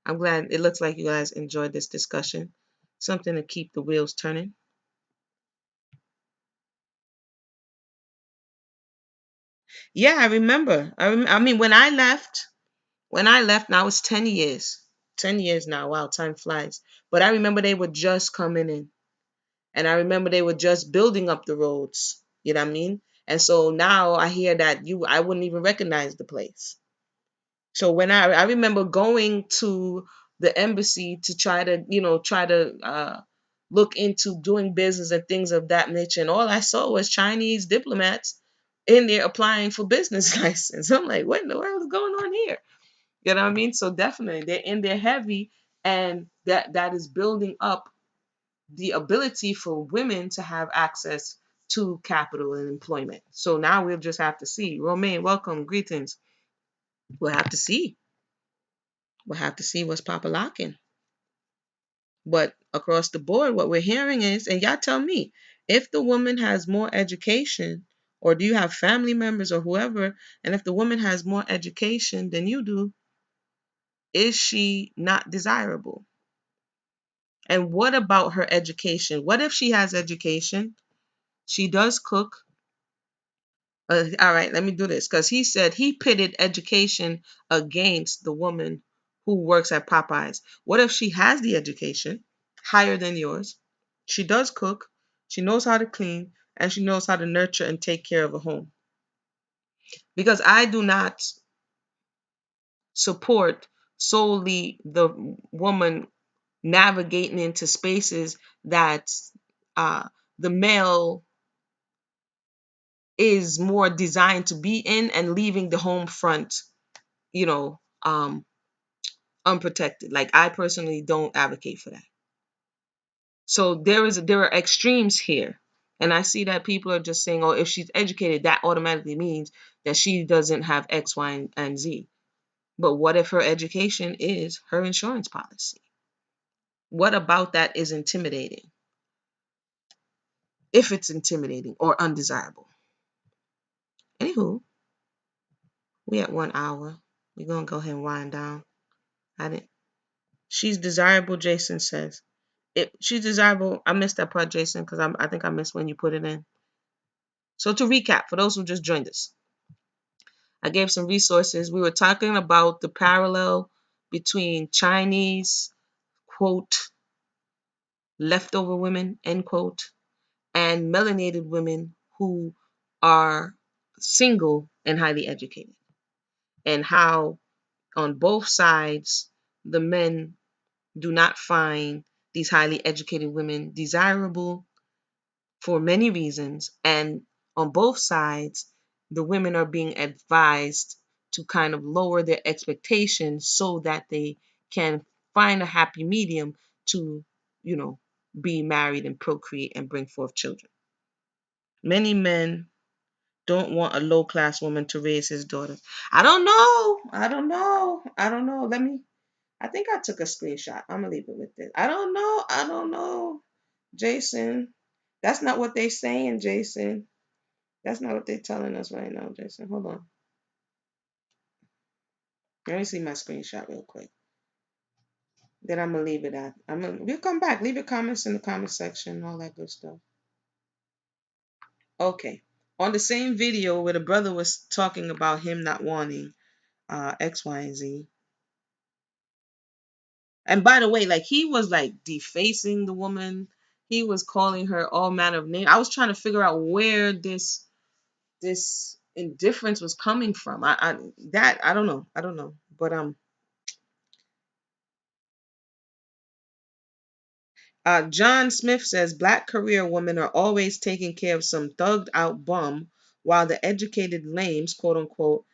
I'm glad it looks like you guys enjoyed this discussion. Something to keep the wheels turning. Yeah, I remember. I mean, when I left, now it's 10 years. 10 years now. Wow, time flies. But I remember they were just coming in. And I remember they were just building up the roads. You know what I mean? And so now I hear that I wouldn't even recognize the place. So when I remember going to the embassy to try to look into doing business and things of that nature, and all I saw was Chinese diplomats in there applying for business license. I'm like, what in the world is going on here? You know what I mean? So definitely they're in there heavy, and that is building up the ability for women to have access to capital and employment. So now we'll just have to see. Romaine, welcome, greetings. We'll have to see. We'll have to see what's Papa locking. But across the board, what we're hearing is, and y'all tell me, if the woman has more education, or do you have family members or whoever, and if the woman has more education than you do, is she not desirable? And what about her education? What if she has education? She does cook. All right, let me do this because he said he pitted education against the woman who works at Popeyes. What if she has the education higher than yours? She does cook, she knows how to clean, and she knows how to nurture and take care of a home. Because I do not support solely the woman navigating into spaces that uh, the male is more designed to be in and leaving the home front, you know, unprotected. Like I personally don't advocate for that. So there are extremes here. And I see that people are just saying, oh, if she's educated, that automatically means that she doesn't have X, Y, and Z. But what if her education is her insurance policy? What about that is intimidating? If it's intimidating or undesirable. Anywho, we at 1 hour. We're gonna go ahead and wind down. I didn't She's desirable, Jason says. She's desirable. I missed that part, Jason, because I think I missed when you put it in. So to recap, for those who just joined us, I gave some resources. We were talking about the parallel between Chinese, quote, leftover women, end quote, and melanated women who are single and highly educated, and how on both sides the men do not find these highly educated women desirable for many reasons. And on both sides, the women are being advised to kind of lower their expectations so that they can find a happy medium to, you know, be married and procreate and bring forth children. Many men don't want a low class woman to raise his daughter. I don't know. I don't know. I don't know. I think I took a screenshot. I'm gonna leave it with this. I don't know. I don't know. Jason. That's not what they saying, Jason. That's not what they're telling us right now, Jason. Hold on. Let me see my screenshot real quick. Then I'm gonna leave it at. We'll come back. Leave your comments in the comment section, all that good stuff. Okay. On the same video where the brother was talking about him not wanting X, Y, and Z. And by the way, like he was like defacing the woman. He was calling her all manner of names. I was trying to figure out where this indifference was coming from. I don't know. I don't know. But John Smith says black career women are always taking care of some thugged out bum, while the educated lames, quote unquote,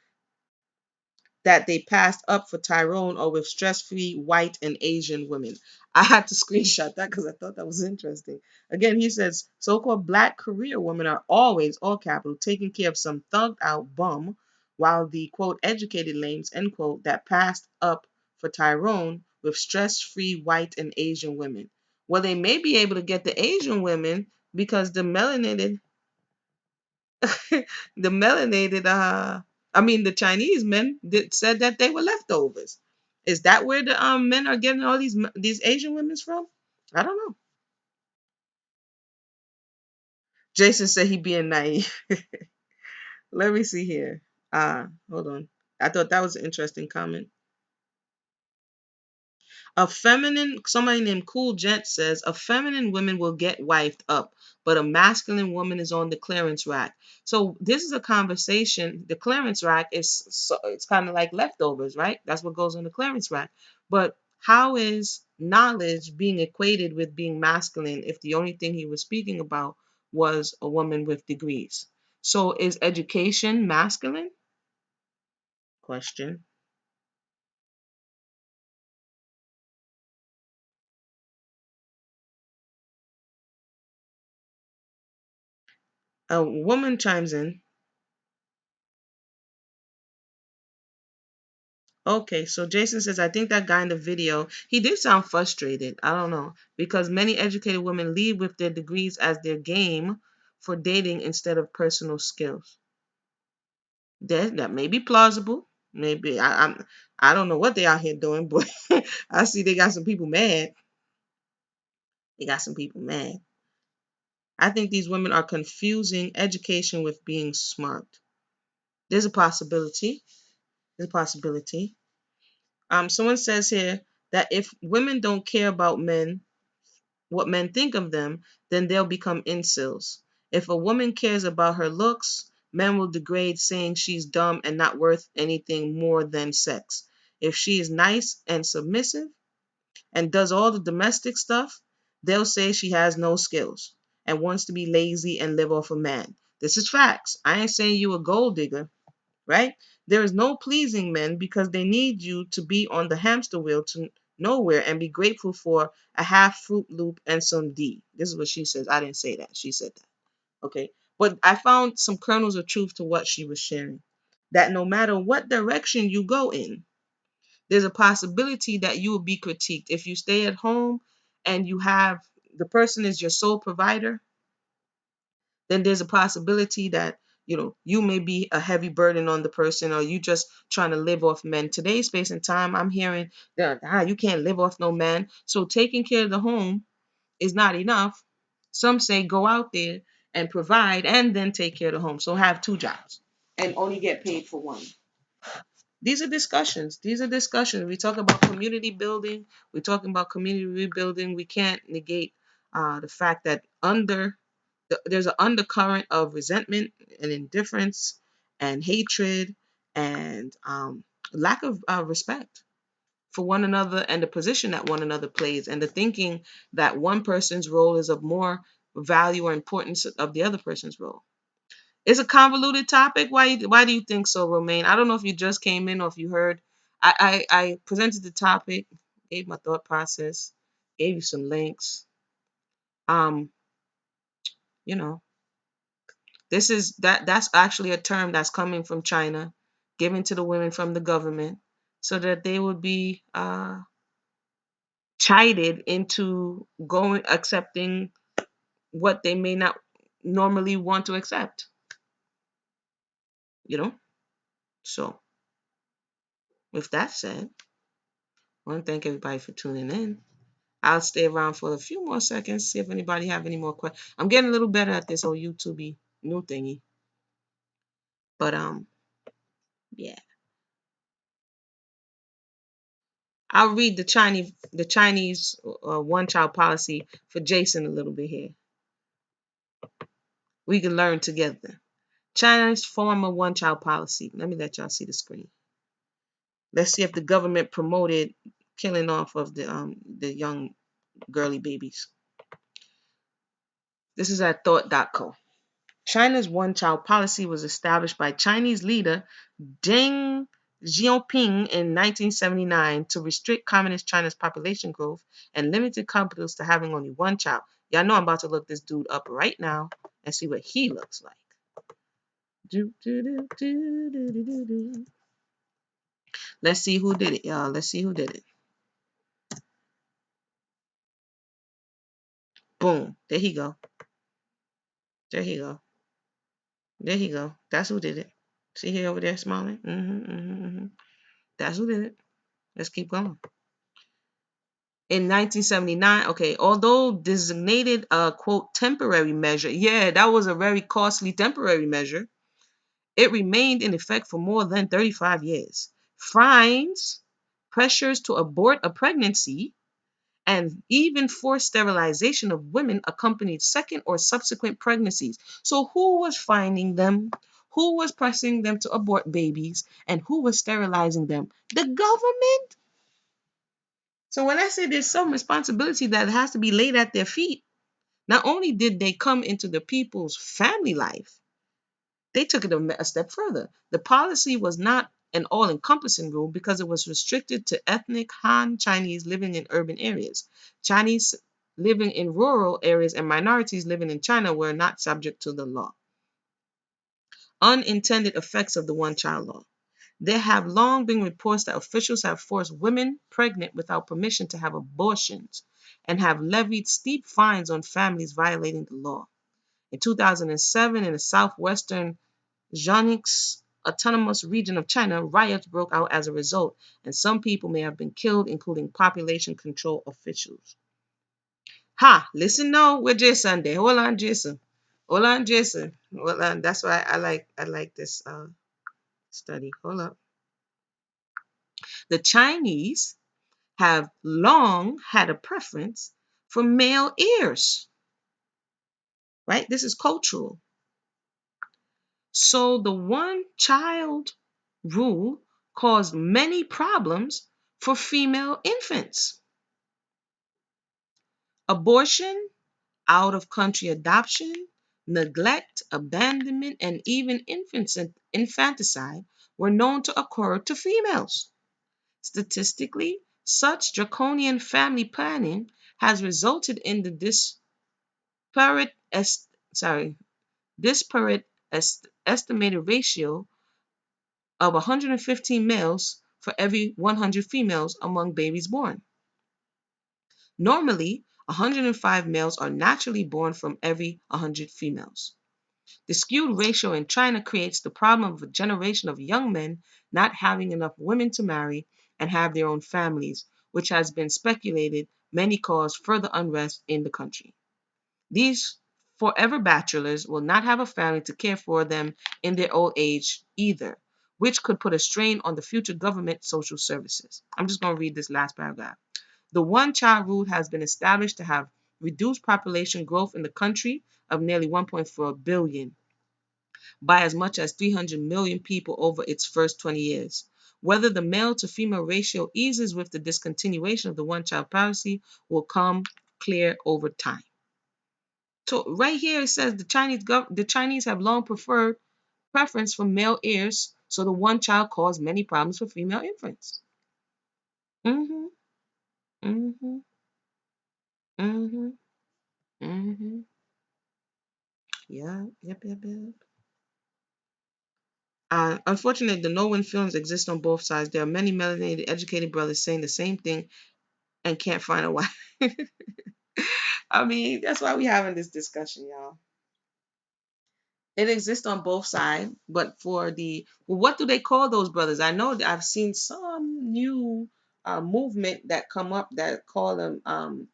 that they passed up for Tyrone are with stress-free white and Asian women. I had to screenshot that because I thought that was interesting. Again, he says so-called black career women are always, all capital, taking care of some thugged out bum, while the quote educated lames, end quote, that passed up for Tyrone with stress-free white and Asian women. Well, they may be able to get the Asian women because the melanated the melanated the Chinese men said that they were leftovers. Is that where the men are getting all these Asian women from? I don't know. Jason said he being naive. Let me see here. Hold on. I thought that was an interesting comment. Somebody named Cool Gent says, a feminine woman will get wifed up, but a masculine woman is on the clearance rack. So this is a conversation. The clearance rack it's kind of like leftovers, right? That's what goes on the clearance rack. But how is knowledge being equated with being masculine if the only thing he was speaking about was a woman with degrees? So is education masculine? Question. A woman chimes in. Okay, so Jason says, I think that guy in the video, he did sound frustrated. I don't know. Because many educated women lead with their degrees as their game for dating instead of personal skills. That may be plausible. Maybe I don't know what they out here doing, but I see they got some people mad. They got some people mad. I think these women are confusing education with being smart. There's a possibility. There's a possibility. Someone says here that if women don't care about what men think of them, then they'll become incels. If a woman cares about her looks, men will degrade, saying she's dumb and not worth anything more than sex. If she is nice and submissive and does all the domestic stuff, they'll say she has no skills and wants to be lazy and live off a man. This is facts. I ain't saying you a gold digger, right? There is no pleasing men because they need you to be on the hamster wheel to nowhere and be grateful for a half Fruit Loop and some D. This is what she says. I didn't say that. She said that. Okay. But I found some kernels of truth to what she was sharing. That no matter what direction you go in, there's a possibility that you will be critiqued. If you stay at home and the person is your sole provider, then there's a possibility that you may be a heavy burden on the person, or you just trying to live off men. Today's space and time, I'm hearing that you can't live off no man. So taking care of the home is not enough. Some say go out there and provide and then take care of the home. So have two jobs and only get paid for one. These are discussions. These are discussions. We talk about community building. We're talking about community rebuilding. We can't negate the fact that there's an undercurrent of resentment and indifference and hatred and lack of respect for one another and the position that one another plays, and the thinking that one person's role is of more value or importance of the other person's role. It's a convoluted topic. Why do you think so, Romaine? I don't know if you just came in or if you heard. I presented the topic, gave my thought process, gave you some links. Um, you know, that's actually a term that's coming from China, given to the women from the government, so that they would be chided into going accepting what they may not normally want to accept. You know. So with that said, I want to thank everybody for tuning in. I'll stay around for a few more seconds, see if anybody have any more questions. I'm getting a little better at this whole YouTube new thingy. But yeah. I'll read the Chinese one child policy for Jason a little bit here. We can learn together. China's former one child policy. Let me let y'all see the screen. Let's see if the government promoted killing off of the young girly babies. This is at thought.co. China's one child policy was established by Chinese leader Deng Xiaoping in 1979 to restrict Communist China's population growth and limited companies to having only one child. Y'all know I'm about to look this dude up right now and see what he looks like. Let's see who did it, y'all. Let's see who did it. Boom. There he go. There he go. There he go. That's who did it. See he over there smiling? That's who did it. Let's keep going. In 1979, okay, although designated a quote temporary measure, yeah, that was a very costly temporary measure, it remained in effect for more than 35 years. Fines, pressures to abort a pregnancy, and even forced sterilization of women accompanied second or subsequent pregnancies. So, who was fining them? Who was pressing them to abort babies? And who was sterilizing them? The government. So, when I say there's some responsibility that has to be laid at their feet, not only did they come into the people's family life, they took it a step further. The policy was not an all encompassing rule because it was restricted to ethnic Han Chinese living in urban areas. Chinese living in rural areas and minorities living in China were not subject to the law. Unintended effects of the one child law. There have long been reports that officials have forced women pregnant without permission to have abortions and have levied steep fines on families violating the law. In 2007, in the southwestern Jiangxi Autonomous Region of China, riots broke out as a result, and some people may have been killed, including population control officials. Ha! Listen now, we're Jason there. Hold on, Jason. Hold on, Jason. Hold on. That's why I like this study. Hold up. The Chinese have long had a preference for male ears. Right? This is cultural. So the one child rule caused many problems for female infants. Abortion, out of country adoption, neglect, abandonment, and even infanticide were known to occur to females. Statistically, such draconian family planning has resulted in the disparate, disparate estimated ratio of 115 males for every 100 females among babies born. Normally, 105 males are naturally born from every 100 females. The skewed ratio in China creates the problem of a generation of young men not having enough women to marry and have their own families, which has been speculated may cause further unrest in the country. These forever bachelors will not have a family to care for them in their old age either, which could put a strain on the future government social services. I'm just going to read this last paragraph. The one child rule has been established to have reduced population growth in the country of nearly 1.4 billion by as much as 300 million people over its first 20 years. Whether the male to female ratio eases with the discontinuation of the one child policy will come clear over time. So right here it says the Chinese have long preferred preference for male heirs, so the one child caused many problems for female infants. Mm-hmm. Mm-hmm. Mm-hmm. Mm-hmm. Yeah. Yep. Yep. Yep. Unfortunately, the no-win feelings exist on both sides. There are many melanated, educated brothers saying the same thing and can't find a wife. I mean, that's why we having this discussion, y'all. It exists on both sides, but for the what do they call those brothers? I know that I've seen some new movement that come up that call them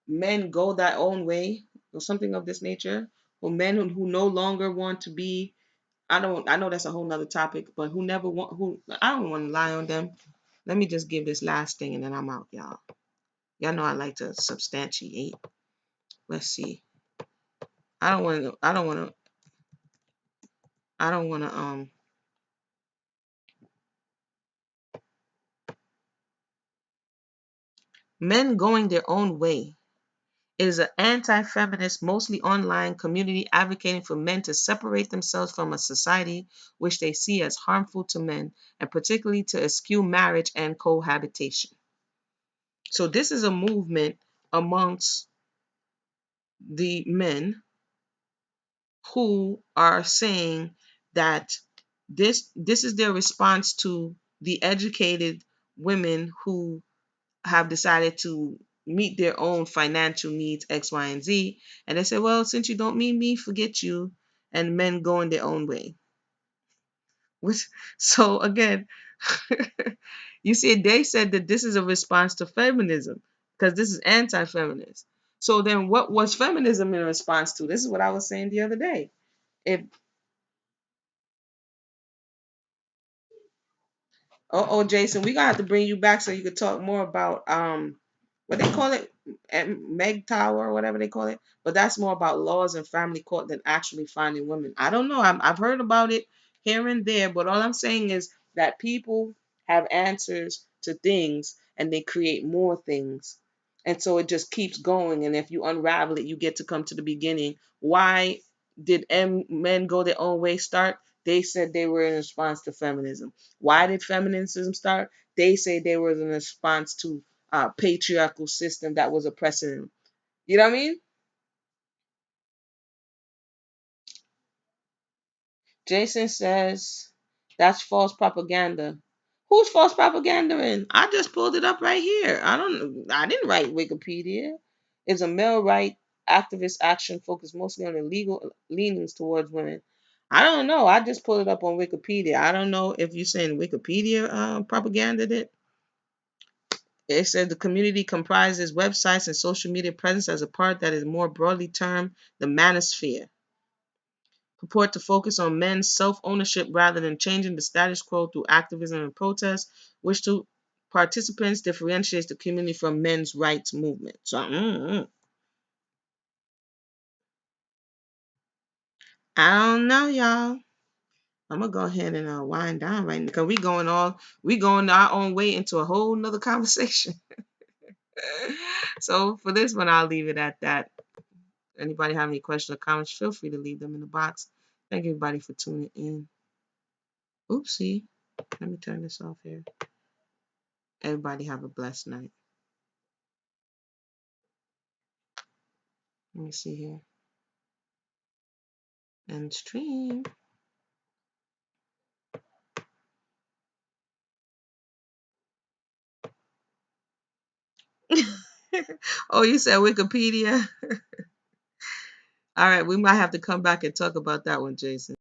men go thy own way or something of this nature, or men who no longer want to be. I know that's a whole nother topic, but who never want who I don't want to lie on them. Let me just give this last thing and then I'm out, y'all. Y'all know I like to substantiate. Let's see. I don't want to. I don't want to. I don't want to. Men going their own way. It is an anti-feminist, mostly online community advocating for men to separate themselves from a society which they see as harmful to men, and particularly to eschew marriage and cohabitation. So this is a movement amongst the men who are saying that this is their response to the educated women who have decided to meet their own financial needs X, Y, and Z, and they say, well, since you don't meet me, forget you, and men going their own way. Which, so again, you see, they said that this is a response to feminism because this is anti-feminist. So then, what was feminism in response to? This is what I was saying the other day. If oh, Jason, we gonna have to bring you back so you could talk more about what they call it, Meg Tower or whatever they call it. But that's more about laws and family court than actually finding women. I don't know. I've heard about it here and there, but all I'm saying is that people have answers to things and they create more things. And so it just keeps going. And if you unravel it, you get to come to the beginning. Why did men go their own way start? They said they were in response to feminism. Why did feminism start? They say they were in response to patriarchal system that was oppressing them. You know what I mean? Jason says that's false propaganda. Who's false propaganda in? I just pulled it up right here. I didn't write Wikipedia. It's a male right activist action focused mostly on the legal leanings towards women. I don't know. I just pulled it up on Wikipedia. I don't know if you're saying Wikipedia propaganda it. It said the community comprises websites and social media presence as a part that is more broadly termed the manosphere, purport to focus on men's self-ownership rather than changing the status quo through activism and protest, which to participants differentiates the community from men's rights movement. So, I don't know, y'all. I'm gonna go ahead and wind down right now because we going our own way into a whole nother conversation. So for this one, I'll leave it at that. Anybody have any questions or comments, feel free to leave them in the box. Thank everybody for tuning in. Oopsie. Let me turn this off here. Everybody have a blessed night. Let me see here. And stream. Oh, you said Wikipedia? All right, we might have to come back and talk about that one, Jason.